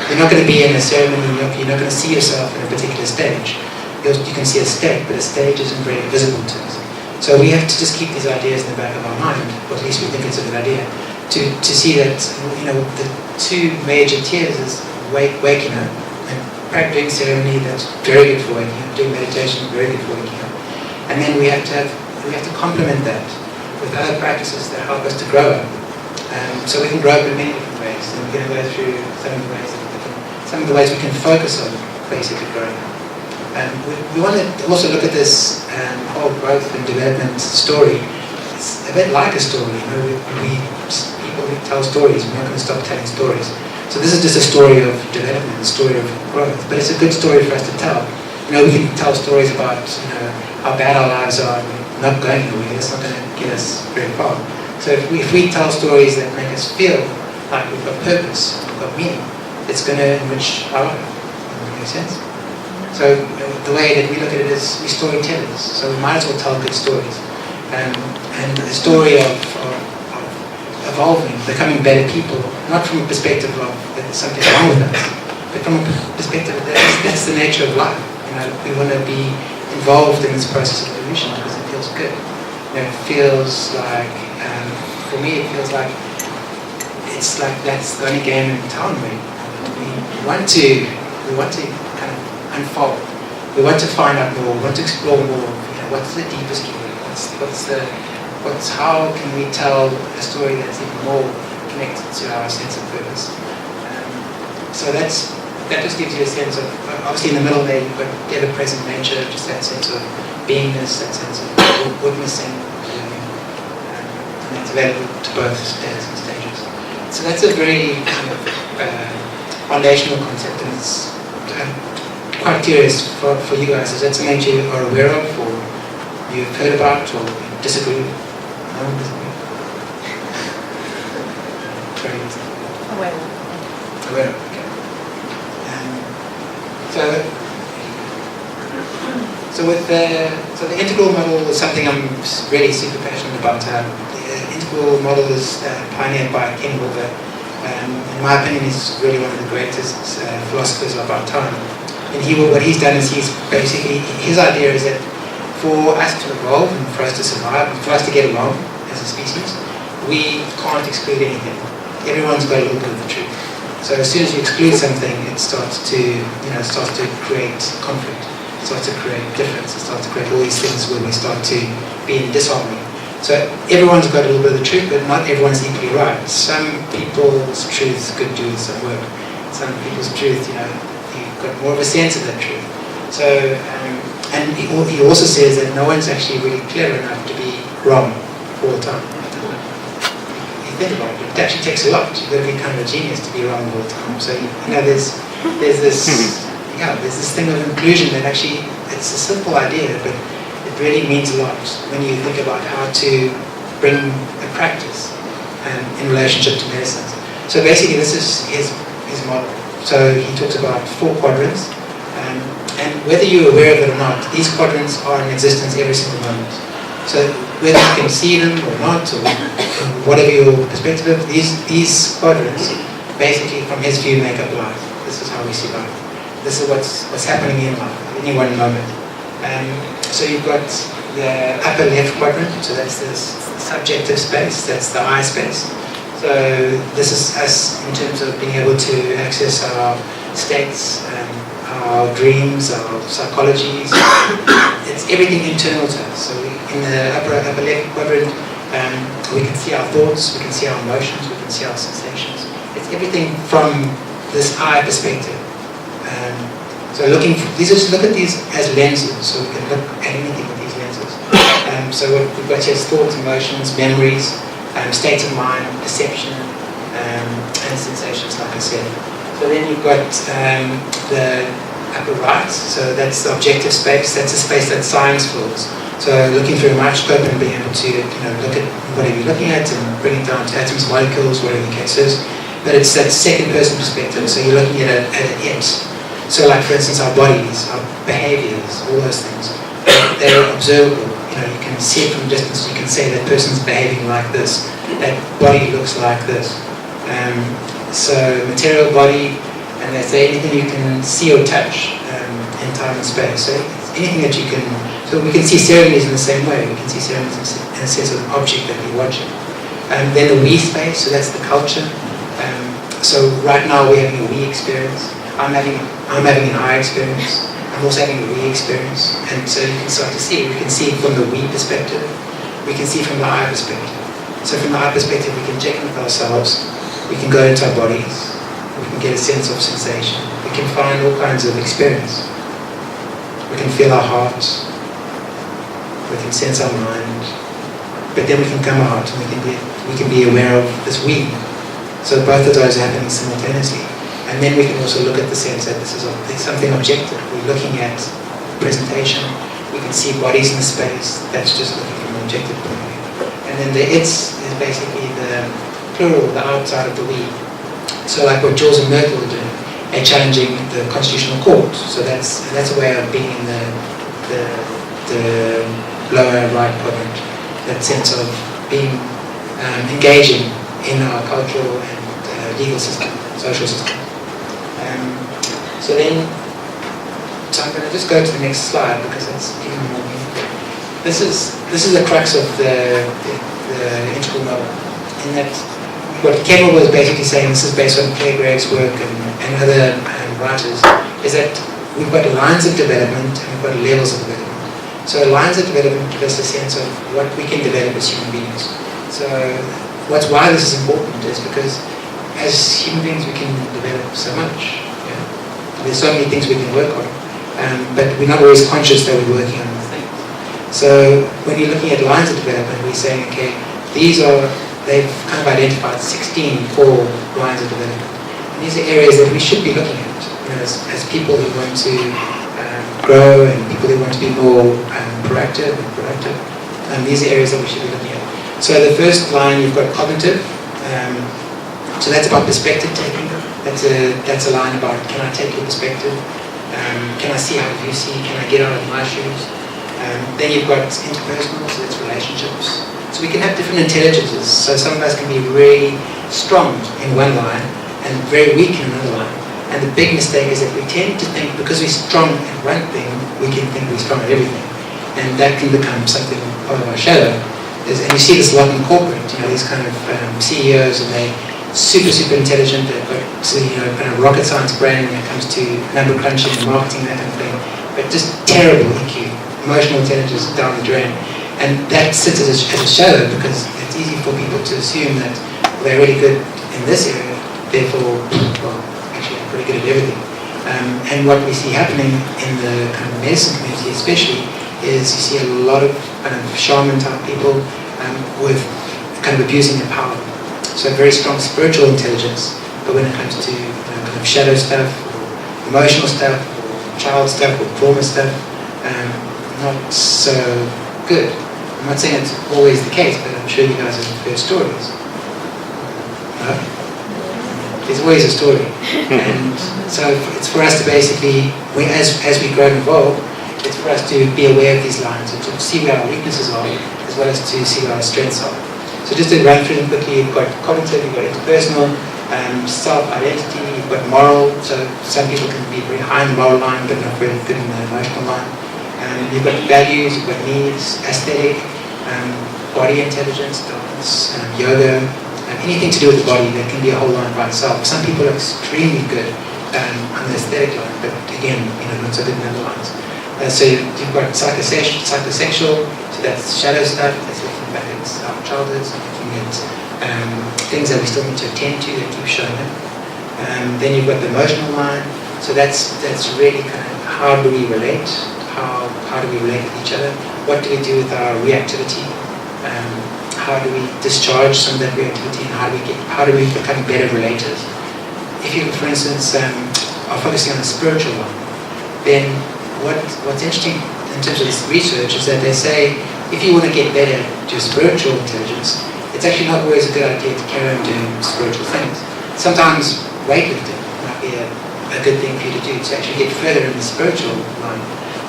You're not going to be in a ceremony. You're not going to see yourself in a particular stage. You can see a state, but a stage isn't very visible to us. So we have to just keep these ideas in the back of our mind, or at least we think it's a good idea, to see that the two major tiers is waking up, and practicing ceremony, that's very good for waking up. Doing meditation, very good for waking up. And then we have to complement that with other practices that help us to grow up. So we can grow up in many different ways, and we're going to go through some of the ways we can focus on basically growing up. We want to also look at this whole growth and development story. It's a bit like a story. People tell stories. We're not going to stop telling stories. So this is just a story of development, a story of growth. But it's a good story for us to tell. We can tell stories about how bad our lives are and not going anywhere. That's not going to get us very far. So if we tell stories that make us feel like we've got purpose, we've got meaning, it's going to enrich our life. Does that make sense? So the way that we look at it is we're storytellers, so we might as well tell good stories. And the story of evolving, becoming better people, not from a perspective of that there's something wrong with us, but from a perspective that that's the nature of life. We want to be involved in this process of evolution because it feels good. It feels like, for me, it feels like it's like that's the only game in town. We want to kind of unfold. We want to find out more. We want to explore more. What's the deepest story? How can we tell a story that's even more connected to our sense of purpose? So that just gives you a sense of, obviously in the middle there you've got the ever-present nature, just that sense of beingness, that sense of witnessing, and that's available to both states and stages. So that's a very kind of foundational concept, and it's quite curious for you guys. Is that something you are aware of, or you've heard about, or disagree with? No one disagree? Aware. Aware of, okay. So the integral model is something I'm really super passionate about. The integral model is pioneered by Ken Wilber. In my opinion, he's really one of the greatest philosophers of our time. And what he's done is his idea is that for us to evolve and for us to survive and for us to get along as a species, we can't exclude anything. Everyone's got a little bit of the truth. So as soon as you exclude something, it starts to create conflict. It starts to create difference. It starts to create all these things where we start to be in disharmony. So everyone's got a little bit of the truth, but not everyone's equally right. Some people's truth could do some work. Some people's truth, you've got more of a sense of that truth. So, and he also says that no one's actually really clever enough to be wrong all the time. You think about it, it actually takes a lot. You've got to be kind of a genius to be wrong all the time. So, there's this, you yeah, there's this thing of inclusion that actually, it's a simple idea, but it really means a lot when you think about how to bring a practice in relationship to medicine. So basically, this is his model. So he talks about 4 quadrants, and whether you're aware of it or not, these quadrants are in existence every single moment. So whether you can see them or not, or whatever your perspective of, these quadrants, basically from his view, make up life. This is how we see life. This is what's happening in life at any one moment. So you've got the upper left quadrant, so that's this subjective space, that's the I space. So this is us in terms of being able to access our states, our dreams, our psychologies. It's everything internal to us. So in the upper left quadrant, we can see our thoughts, we can see our emotions, we can see our sensations. It's everything from this I perspective. So look at these as lenses, so we can look at anything with these lenses. So what we've got here is thoughts, emotions, memories, states of mind, perception, and sensations, like I said. So then you've got the upper right, so that's the objective space. That's a space that science fills. So looking through a microscope and being able to look at whatever you're looking at and bring it down to atoms, molecules, whatever the case is. But it's that second person perspective, so you're looking at it. So like for instance our bodies, our behaviors, all those things, they're observable. You can see it from a distance, you can say that person's behaving like this, that body looks like this. So material body, and they say anything you can see or touch in time and space. So anything that you can, so we can see ceremonies in the same way, we can see ceremonies in a sense of an object that we're watching. Then the we space, so that's the culture. So right now we're having a we experience. I'm having an I experience. I'm also having a we experience. And so you can start to see, we can see from the we perspective, we can see from the I perspective. So from the I perspective, we can check in with ourselves, we can go into our bodies, we can get a sense of sensation, we can find all kinds of experience. We can feel our hearts, we can sense our mind, but then we can come out and we can be aware of this we. So both of those are happening simultaneously. And then we can also look at the sense that this is something objective. We're looking at presentation. We can see bodies in the space. That's just looking from an objective point of view. And then the it's is basically the plural, the outside of the we. So like what Jules and Merkel are doing, they're challenging the constitutional court. So that's a way of being in the lower right quadrant. That sense of being engaging in our cultural and legal system, social system. So I'm going to just go to the next slide because it's even more meaningful. This is the crux of the integral model. In that, what Kendall was basically saying, this is based on Claire Gregg's work and other writers, is that we've got lines of development and we've got levels of development. So lines of development give us a sense of what we can develop as human beings. So why this is important is because as human beings we can develop so much. There's so many things we can work on, but we're not always conscious that we're working on the things. So when you're looking at lines of development, we're saying, okay, they've kind of identified 16 core lines of development. And these are areas that we should be looking at, as people who want to grow and people who want to be more proactive and productive. These are areas that we should be looking at. So the first line, you've got cognitive. So that's about perspective taking. That's a line about, can I take your perspective? Can I see how you see? Can I get out of my shoes? Then you've got interpersonal, so that's relationships. So we can have different intelligences. So some of us can be really strong in one line and very weak in another line. And the big mistake is that we tend to think because we're strong at one thing, we can think we're strong at everything. And that can become something part of our shadow. And you see this a lot in corporate, these kind of CEOs, and they super intelligent, they've got kind of rocket science brain when it comes to number crunching and marketing, that kind of thing, but just terrible EQ, emotional intelligence down the drain. And that sits as a shadow because it's easy for people to assume that they're really good in this area, therefore, actually they're pretty good at everything. And what we see happening in the kind of medicine community especially is you see a lot of kind of shaman type people with kind of abusing their power. So very strong spiritual intelligence, but when it comes to kind of shadow stuff, or emotional stuff, or child stuff or trauma stuff, not so good. I'm not saying it's always the case, but I'm sure you guys have heard stories. No? There's always a story. And so it's for us to basically, as we grow and evolve, it's for us to be aware of these lines and to see where our weaknesses are, as well as to see where our strengths are. So just to run through them quickly, you've got cognitive, you've got interpersonal, self-identity, you've got moral, so some people can be very high in the moral line, but not very good in the emotional line. You've got values, you've got needs, aesthetic, body intelligence, dance, yoga, anything to do with the body that can be a whole line by itself. Some people are extremely good on the aesthetic line, but again, not so good in other lines. So you've got psychosexual, so that's shadow stuff, that's looking back at our childhoods, looking at things that we still need to attend to that keep showing up. Then you've got the emotional line, so that's really kind of how do we relate, how do we relate with each other, what do we do with our reactivity, how do we discharge some of that reactivity, and how do we become better relators. If you, for instance, are focusing on the spiritual one, then what's interesting in terms of this research is that they say if you want to get better at your spiritual intelligence, it's actually not always a good idea to carry on doing spiritual things. Sometimes weightlifting might be a good thing for you to do to actually get further in the spiritual line.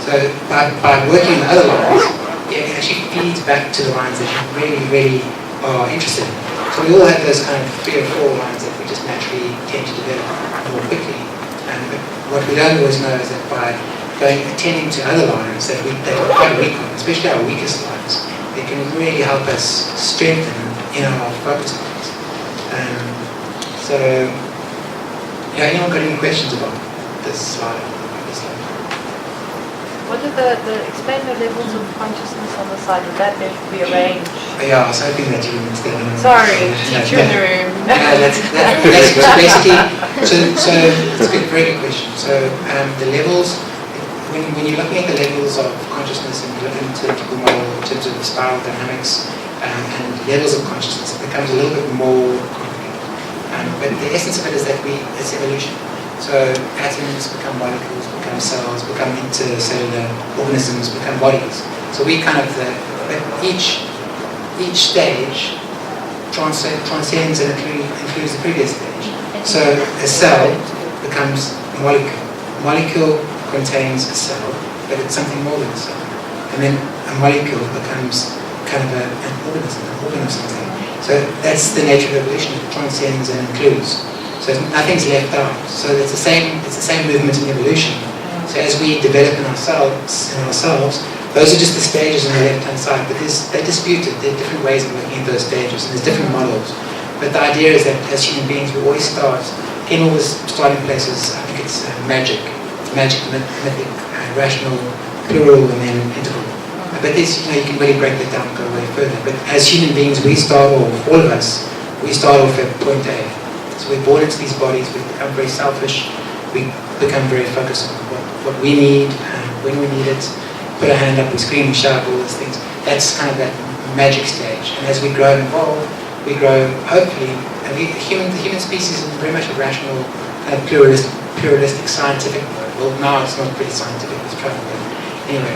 So by working on the other lines, it actually feeds back to the lines that you really, really are interested in. So we all have those kind of 3 or 4 lines that we just naturally tend to develop more quickly. But what we don't always know is that by attending to other lines that we're quite weak on, especially our weakest lines, they can really help us strengthen our focus lines. So, anyone got any questions about this slide? What are explain the levels of consciousness on the side? Would that be arranged? Yeah, I was hoping that you would understand. Sorry, teacher in the room. That's basically, so it's a very good question. So the levels, when you're looking at the levels of consciousness and you're looking into the typical model in terms of spiral dynamics and levels of consciousness, it becomes a little bit more complicated. But the essence of it is that it's evolution. So atoms become molecules, become cells, become intercellular organisms, become bodies. So we kind of, each stage transcends and includes the previous stage. So a cell becomes a molecule. A molecule contains a cell, but it's something more than a cell. And then a molecule becomes kind of an organism, an organ of something. So that's the nature of evolution. It transcends and includes. So nothing's left out. So it's the same movement in evolution. So as we develop in ourselves, those are just the stages on the left-hand side. But they're disputed. There are different ways of looking at those stages, and there's different models. But the idea is that as human beings, we always start. Again, all the starting places. I think it's magic, mythic, rational, plural, and then integral. But this, you can really break that down and go way further. But as human beings, we start off. All of us, we start off at point A. So we're born into these bodies, we become very selfish, we become very focused on what we need, when we need it, put a hand up, we scream, we shout, all those things. That's kind of that magic stage. And as we grow and evolve, we grow, hopefully, and the human species is very much a rational, kind of pluralistic, scientific mode. Well, now it's not pretty scientific, it's trouble, but anyway.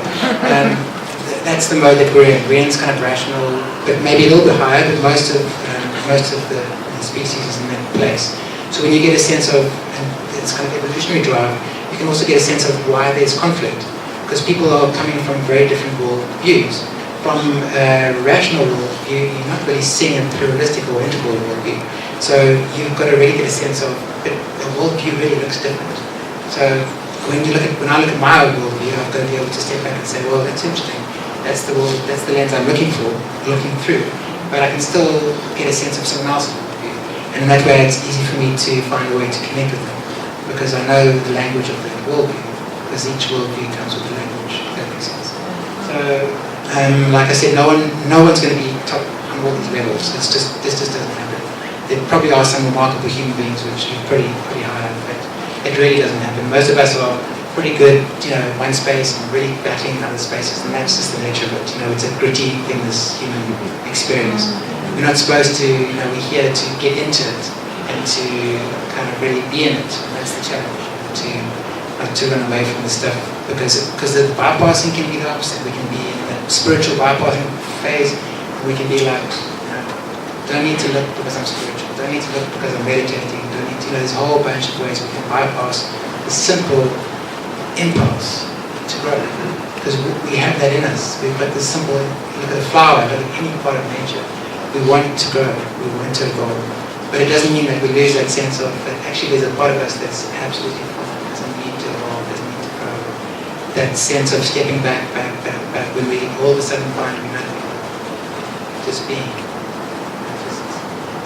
That's the mode that we're in. We're in this kind of rational, but maybe a little bit higher, but most of the species is in that place. So when you get a sense of, and it's kind of evolutionary drive, you can also get a sense of why there's conflict. Because people are coming from very different world views. From a rational world view, you're not really seeing a pluralistic or integral world view. So you've got to really get a sense of, the world view really looks different. So when I look at my own world view, I've got to be able to step back and say, well, that's interesting. That's the lens I'm looking through. But I can still get a sense of someone else's worldview. And in that way, it's easy for me to find a way to connect with them, because I know the language of the worldview, because each worldview comes with a language, if that makes sense. So, like I said, no one's going to be top on all these levels. This just doesn't happen. There probably are some remarkable human beings which are pretty high up, but it really doesn't happen. Most of us are pretty good, one space and really battling in other spaces, and that's just the nature of it. It's a gritty thing, this human experience. We're not supposed to, we're here to get into it and to kind of really be in it. And that's the challenge, to not to run away from the stuff, because the bypassing can be the opposite. We can be in the spiritual bypassing phase, and we can be like, don't need to look because I'm spiritual, don't need to look because I'm meditating, don't need to, there's a whole bunch of ways we can bypass the simple impulse to grow. Because we have that in us. We've got this simple, look at the flower, look at any part of nature. We want to grow, we want to evolve. But it doesn't mean that we lose that sense of that actually there's a part of us that's absolutely fine, doesn't need to evolve, doesn't need to grow. That sense of stepping back, when we all of a sudden find we're nothing. Just being.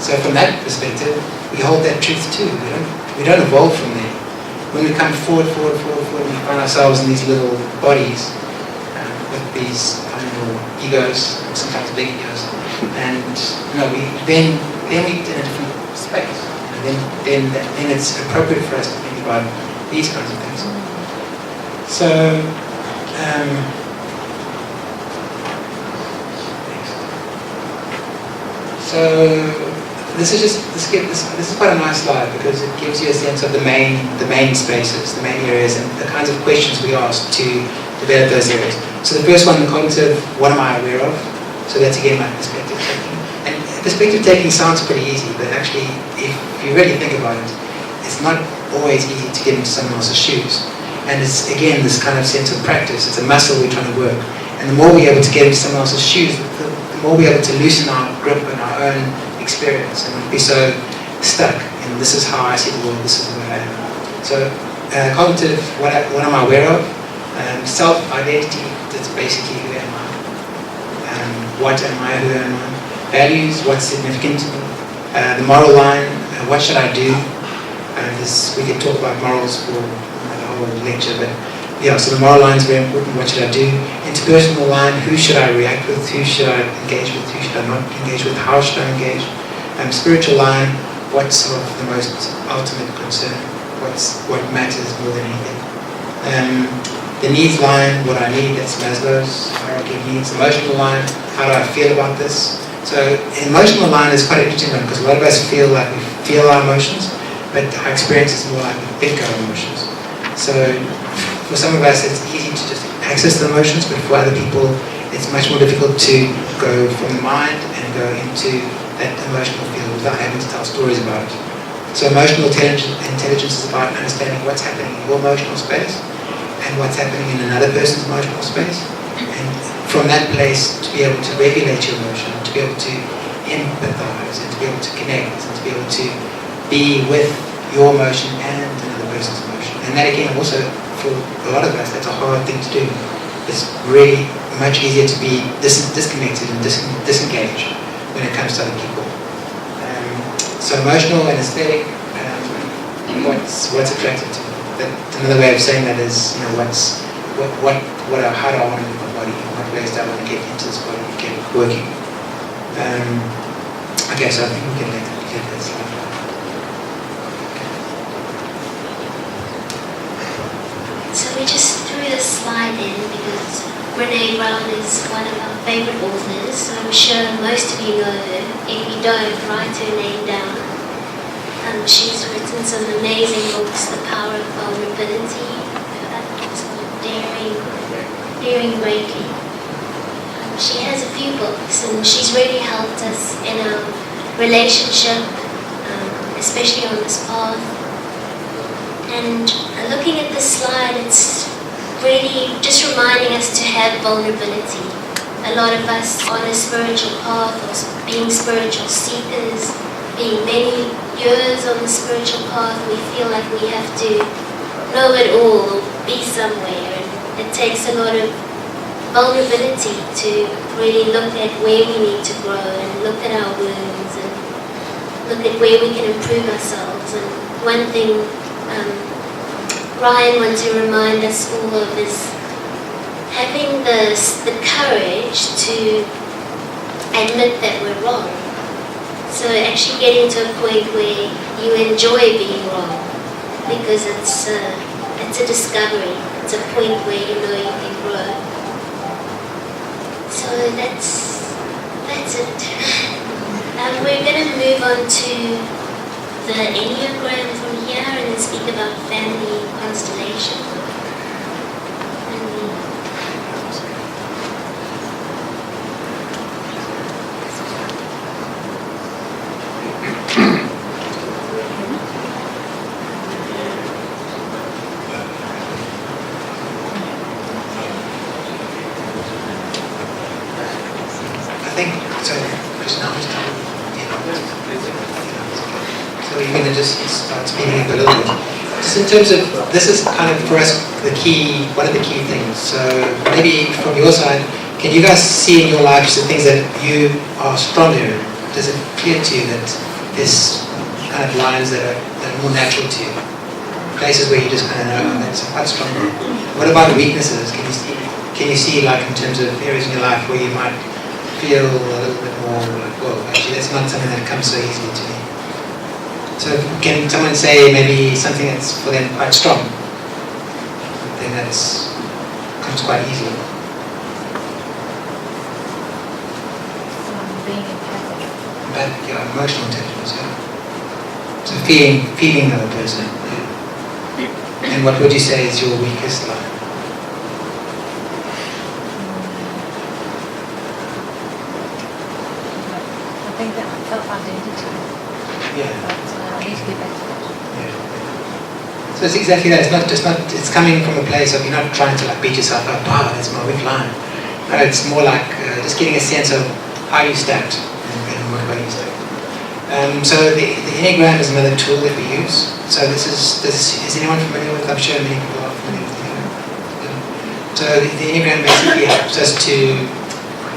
So from that perspective, we hold that truth too. We don't evolve from there. When we come forward, we find ourselves in these little bodies with these little egos, sometimes big egos, and we then we in a different space. And then it's appropriate for us to think about these kinds of things. So. This is quite a nice slide because it gives you a sense of the main spaces, the main areas, and the kinds of questions we ask to develop those areas. So the first one, the cognitive, what am I aware of? So that's again my perspective taking. And perspective taking sounds pretty easy, but actually, if you really think about it, it's not always easy to get into someone else's shoes. And it's again this kind of sense of practice. It's a muscle we're trying to work. And the more we're able to get into someone else's shoes, the more we're able to loosen our grip and our own experience and not be so stuck in this is how I see the world, this is who I am. So cognitive, what am I aware of? Self-identity, that's basically who am I? What am I, who am I? Values, what's significant to me? The moral line, what should I do? We could talk about morals for the whole lecture, but yeah, so the moral line is very important. What should I do? Interpersonal line, who should I react with? Who should I engage with? Who should I not engage with? How should I engage? Spiritual line, what's of the most ultimate concern? What matters more than anything? The needs line, what I need, that's Maslow's hierarchy of needs. Emotional line, how do I feel about this? So emotional line is quite an interesting one because a lot of us feel like we feel our emotions, but our experience is more like we think our emotions. So for some of us, it's easy to just access the emotions, but for other people, it's much more difficult to go from the mind and go into that emotional field without having to tell stories about it. So emotional intelligence is about understanding what's happening in your emotional space and what's happening in another person's emotional space. And from that place, to be able to regulate your emotion, to be able to empathize, and to be able to connect, and to be able to be with your emotion and another person's emotion. And that again, also, for a lot of us, that's a hard thing to do. It's really much easier to be disconnected and disengaged when it comes to other people. So emotional and aesthetic, what's attractive to me? Another way of saying that is, how do I want to move my body? In what ways do I want to get into this body and get working? Okay, so I think we can let that slide. So we just threw this slide in because Brené Brown is one of our favorite authors, so I'm sure most of you know her. If you don't, write her name down. She's written some amazing books, The Power of Vulnerability, Daring Greatly. She has a few books and she's really helped us in our relationship, especially on this path. And looking at this slide, it's really just reminding us to have vulnerability. A lot of us on a spiritual path or being spiritual seekers, being many years on the spiritual path, we feel like we have to know it all or be somewhere. And it takes a lot of vulnerability to really look at where we need to grow and look at our wounds and look at where we can improve ourselves. And one thing Ryan wants to remind us all of is having the courage to admit that we're wrong. So actually getting to a point where you enjoy being wrong because it's a discovery. It's a point where you know you can grow. So that's it. We're going to move on to the Enneagram from here and then speak about family constellation. I think, so just now, so you're going to just start speeding up a little bit. Just in terms of, this is kind of for us the key, one of the key things. So maybe from your side, can you guys see in your lives the things that you are stronger in? Does it clear to you that there's kind of lines that are more natural to you? Places where you just kind of know, oh, that's quite strong. What about weaknesses? Can you see like in terms of areas in your life where you might feel a little bit more like, well, actually that's not something that comes so easily to me. So can someone say maybe something that's for them quite strong? Something that's comes quite easily. Being empathic. Empathic, yeah, emotional intelligence, yeah. So feeling another person. Yeah. And what would you say is your weakest line? I think that self-identity. Yeah. But I need to get back to that. Yeah. So it's exactly that. It's coming from a place of you're not trying to like beat yourself up. Wow, that's my weak line. No, it's more like just getting a sense of how you stacked and what way you stacked. So the Enneagram is another tool that we use. So is anyone familiar with? I'm sure many people are familiar with the Enneagram. So the Enneagram basically helps us to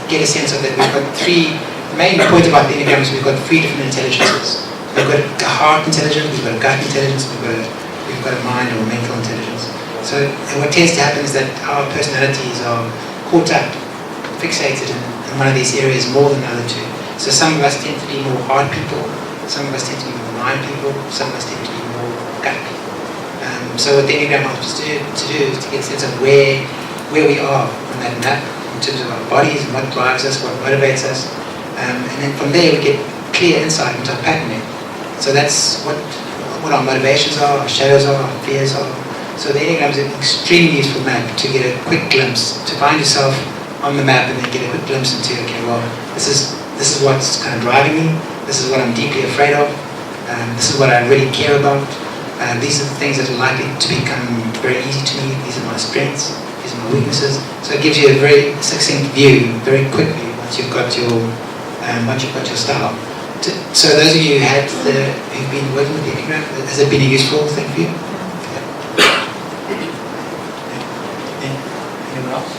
get a sense of that we've got three. The main point about the Enneagram is we've got three different intelligences. We've got a heart intelligence, we've got a gut intelligence, we've got a mind or mental intelligence. So and what tends to happen is that our personalities are caught up, fixated in one of these areas more than the other two. So some of us tend to be more heart people, some of us tend to be more mind people, some of us tend to be more gut people. So what the Enneagram helps us to do is to get a sense of where we are on that map in terms of our bodies and what drives us, what motivates us. And then from there we get clear insight into our patterning. So that's what our motivations are, our shadows are, our fears are. So the Enneagram is an extremely useful map to get a quick glimpse, to find yourself on the map and then get a quick glimpse into, okay, well, this is what's kind of driving me, this is what I'm deeply afraid of, this is what I really care about, these are the things that are likely to become very easy to me, these are my strengths, these are my weaknesses. So it gives you a very succinct view very quickly once you've got your style. So those of you who've been working with the Enneagram, has it been a useful thing for you? Anyone else?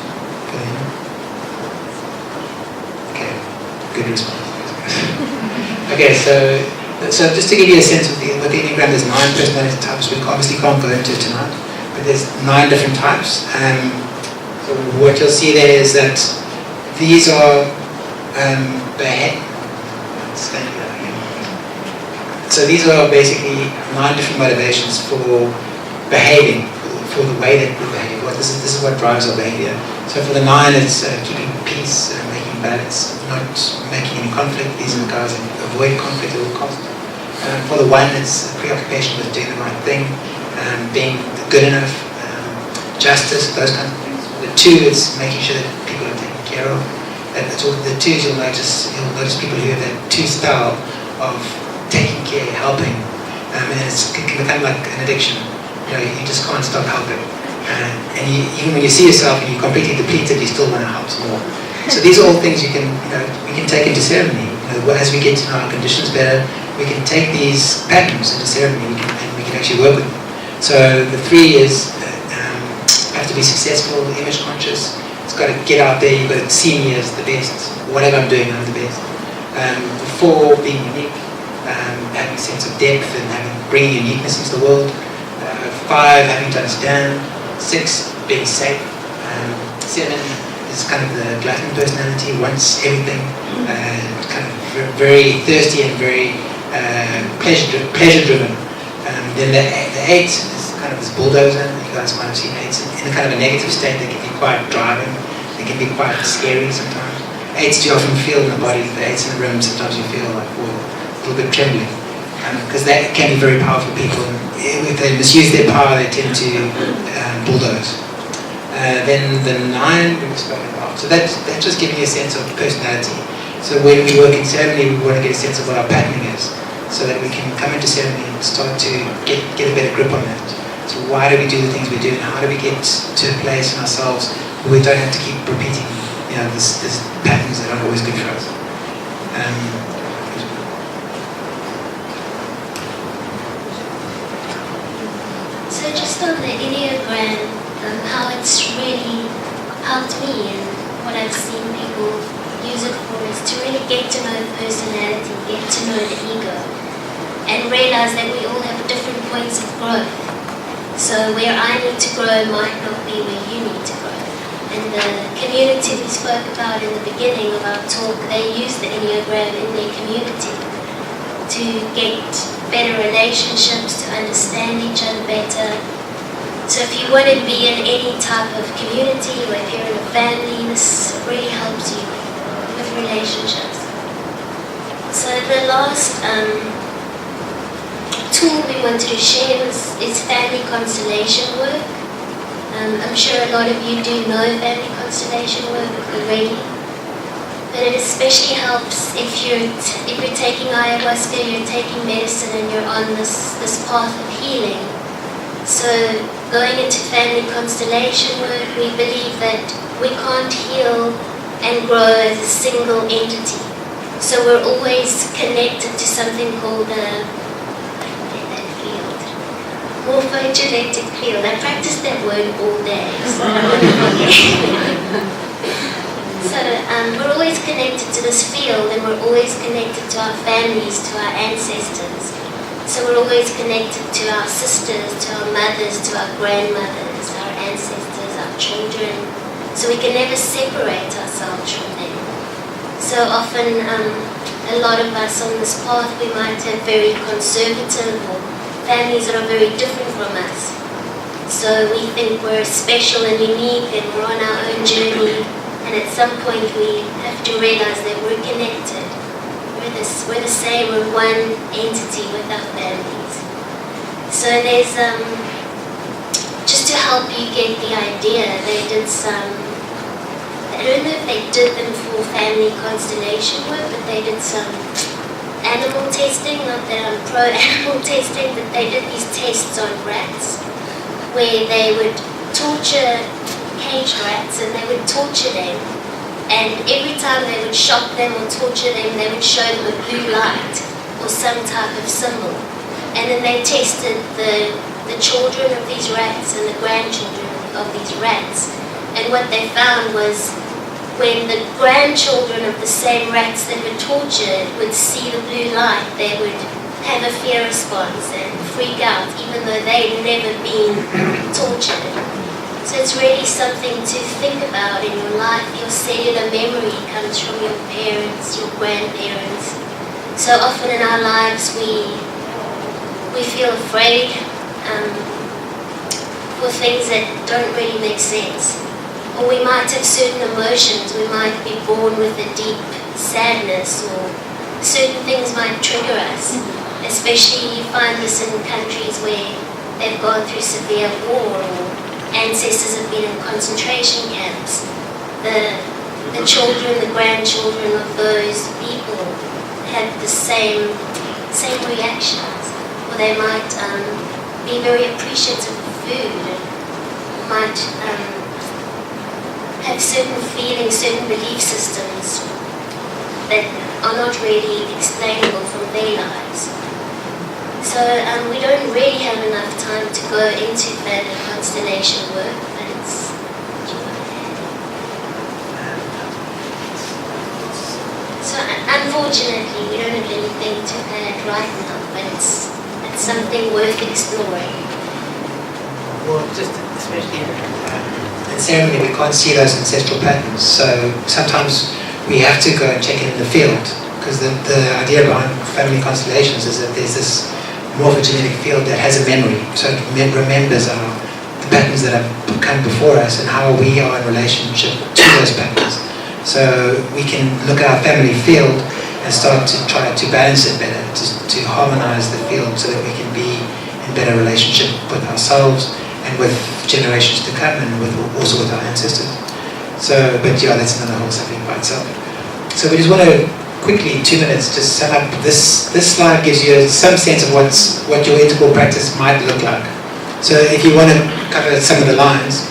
Okay, good response. Okay, so just to give you a sense of what the Enneagram, there's 9 personality types. We obviously can't go into it tonight, but there's 9 different types. So what you'll see there is that these are so these are basically 9 different motivations for behaving, for the way that we behave. This is what drives our behavior. So for the 9, it's keeping peace, making balance, not making any conflict. These are the guys that avoid conflict at all costs. For the 1, it's preoccupation with doing the right thing, being good enough, justice, those kinds of things. The 2 is making sure that people are taken care of. That's all. The 2s you'll notice people who have that 2 style of taking care, helping, and it can become like an addiction. You just can't stop helping. And even when you see yourself and you're completely depleted, you still want to help some more. So these are all things we can take into ceremony. As we get to know our conditions better, we can take these patterns into ceremony and we can actually work with them. So the 3 is have to be successful, image conscious. It's got to get out there. You've got to see me as the best. Whatever I'm doing, I'm the best. The 4 being unique, having a sense of depth and bringing uniqueness into the world. 5 having to understand. 6 being safe. 7 is kind of the glutton personality, wants everything, kind of very thirsty and very pleasure driven. Then the 8 is kind of this bulldozer. You guys might have seen 8s in a kind of a negative state. They can be quite driving. They can be quite scary sometimes. 8s do you often feel in the body. The 8s in the room, sometimes you feel like, whoa, a little bit trembling. because they can be very powerful people. If they misuse their power, they tend to bulldoze. Then the 9 we've spoken about. So that's just giving you a sense of personality. So when we work in ceremony, we want to get a sense of what our patterning is, so that we can come into ceremony and start to get a better grip on that. So why do we do the things we do, and how do we get to a place in ourselves where we don't have to keep repeating, this patterns that aren't always good for us. So just on the Enneagram, how it's really helped me and what I've seen people use it for is to really get to know the personality, get to know the ego, and realize that we all have different points of growth. So where I need to grow might not be where you need to grow. And the community we spoke about in the beginning of our talk, they use the Enneagram in their community to get better relationships, to understand each other better. So if you want to be in any type of community, or if you're in a family, this really helps you with relationships. So the last tool we wanted to share is family constellation work. I'm sure a lot of you do know family constellation work already, but it especially helps if you're taking ayahuasca, you're taking medicine, and you're on this path of healing. So going into family constellation work, we believe that we can't heal and grow as a single entity. So we're always connected to something called morphogenetic field. I practiced that word all day. So we're always connected to this field, and we're always connected to our families, to our ancestors. So we're always connected to our sisters, to our mothers, to our grandmothers, our ancestors, our children. So we can never separate ourselves from them. So often, a lot of us on this path, we might have very conservative or families that are very different from us. So we think we're special and unique and we're on our own journey, and at some point we have to realize that we're connected. We're the same, we're one entity with our families. So there's, just to help you get the idea, they did some, I don't know if they did them for family constellation work, but they did some animal testing, not that I'm pro animal testing, but they did these tests on rats where they would torture caged rats, and they would torture them, and every time they would shock them or torture them, they would show them a blue light or some type of symbol. And then they tested the children of these rats and the grandchildren of these rats, and what they found was when the grandchildren of the same rats that were tortured would see the blue light, they would have a fear response and freak out, even though they'd never been tortured. So it's really something to think about in your life. Your cellular memory comes from your parents, your grandparents. So often in our lives we feel afraid for things that don't really make sense. Or we might have certain emotions. We might be born with a deep sadness, or certain things might trigger us. Especially you find this in countries where they've gone through severe war, or ancestors have been in concentration camps. The children, the grandchildren of those people have the same reactions. Or they might be very appreciative of food, and might have certain feelings, certain belief systems that are not really explainable from their lives. So we don't really have enough time to go into family constellation work, but it's... So unfortunately, we don't have anything to add right now, but it's something worth exploring. Well, just especially in ceremony, we can't see those ancestral patterns, so sometimes we have to go and check it in the field, because the idea behind family constellations is that there's this morphogenetic field that has a memory, so it remembers the patterns that have come before us and how we are in relationship to those patterns. So we can look at our family field and start to try to balance it better, to harmonize the field so that we can be in better relationship with ourselves and with generations to come, and also with our ancestors. So, but yeah, that's another whole subject by itself. So we just want to quickly, in 2 minutes, just sum up. This slide gives you some sense of what your integral practice might look like. So if you want to cover some of the lines,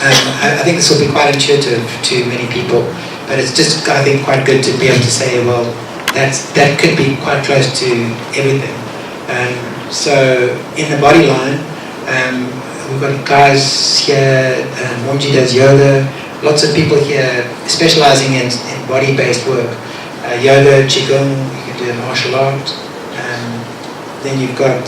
I think this will be quite intuitive to many people, but it's just, I think, quite good to be able to say, well, that could be quite close to everything. So in the body line, we've got guys here, Momji does yoga, lots of people here specializing in body-based work. Yoga, Qigong, you can do martial art. Then you've got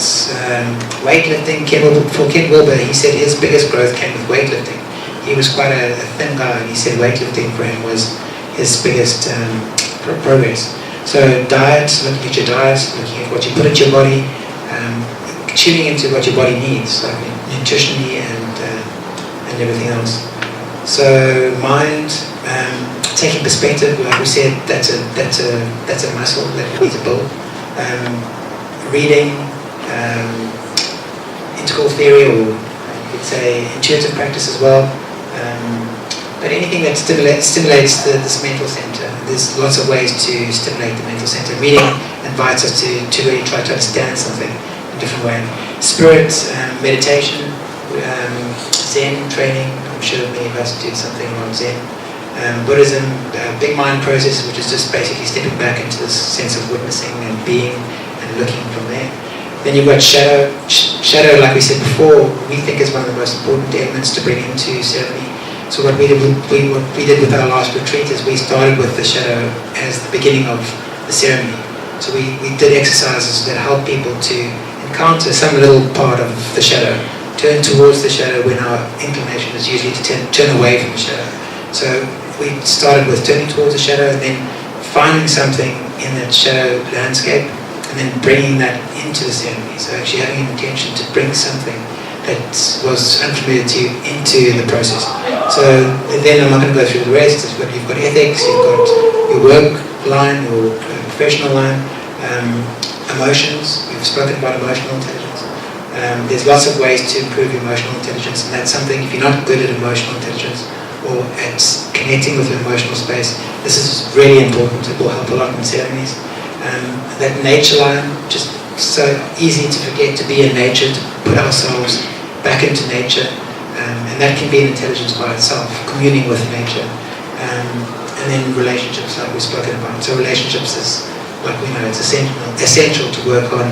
weightlifting. For Ken Wilber, he said his biggest growth came with weightlifting. He was quite a thin guy, and he said weightlifting for him was his biggest progress. So diet, looking at your diet, looking at what you put into your body, tuning into what your body needs, like nutritionally and everything else. So mind, taking perspective, like we said, that's a muscle that we need to build. Reading, integral theory, or you could say intuitive practice as well. But anything that stimulates this mental center. There's lots of ways to stimulate the mental center. Reading invites us to really try to understand something in a different way. Spirit, meditation, Zen training. I'm sure many of us do something around Zen. Buddhism, big mind process, which is just basically stepping back into this sense of witnessing and being and looking from there. Then you've got shadow. Shadow, like we said before, we think is one of the most important elements to bring into ceremony. So what we did with our last retreat is we started with the shadow as the beginning of the ceremony. So we did exercises that help people to encounter some little part of the shadow, turn towards the shadow when our inclination is usually to turn away from the shadow. So we started with turning towards the shadow and then finding something in that shadow landscape and then bringing that into the ceremony. So actually having an intention to bring something that was unfamiliar to you into the process. So then I'm not going to go through the rest. You've got ethics, you've got your work line, your professional line, emotions. We've spoken about emotional intelligence. There's lots of ways to improve your emotional intelligence, and that's something, if you're not good at emotional intelligence or at connecting with your emotional space, this is really important. It will help a lot in ceremonies. That nature line, just so easy to forget to be in nature, to put ourselves back into nature, and that can be an intelligence by itself, communing with nature. And then relationships, like we've spoken about. So relationships is, like we know, it's essential to work on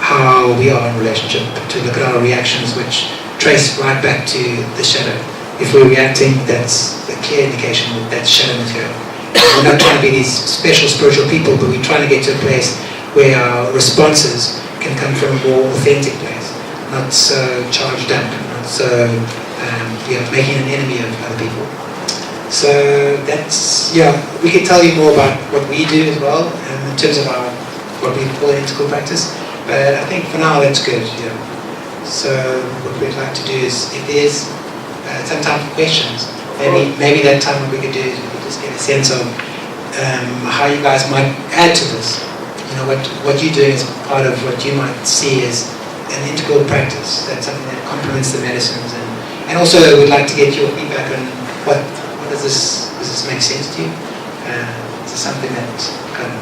how we are in relationship, to look at our reactions, which trace right back to the shadow. If we're reacting, that's a clear indication that that's shadow material. We're not trying to be these special spiritual people, but we're trying to get to a place where our responses can come from a more authentic place, not so charged up, not so making an enemy of other people. So that's, we could tell you more about what we do as well in terms of our, what we call integral practice, but I think for now that's good. So what we'd like to do is, if there's some time for questions, maybe that time what we could do is we could just get a sense of how you guys might add to this. What you're doing is part of what you might see as an integral practice. That's something that complements the medicines, and also we'd like to get your feedback on what does this make sense to you? Is this something that kind of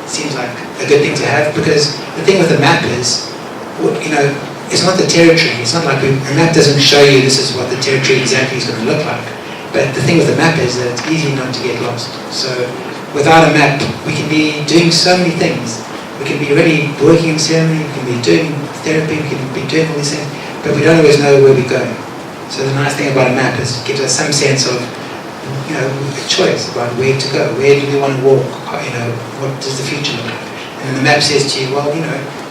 seems like a good thing to have? Because the thing with the map is, it's not the territory. It's not like a map doesn't show you this is what the territory exactly is going to look like. But the thing with the map is that it's easy not to get lost. So without a map, we can be doing so many things. We can be really working in ceremony, we can be doing therapy, we can be doing all these things, but we don't always know where we're going. So the nice thing about a map is it gives us some sense of, a choice about where to go. Where do we want to walk? What does the future look like? And the map says to you, well,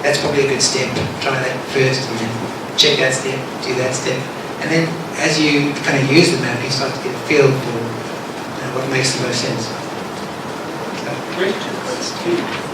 that's probably a good step. Try that first, and then check that step, do that step. And then as you kind of use the map, you start to get a feel for what makes the most sense. Great. That's good.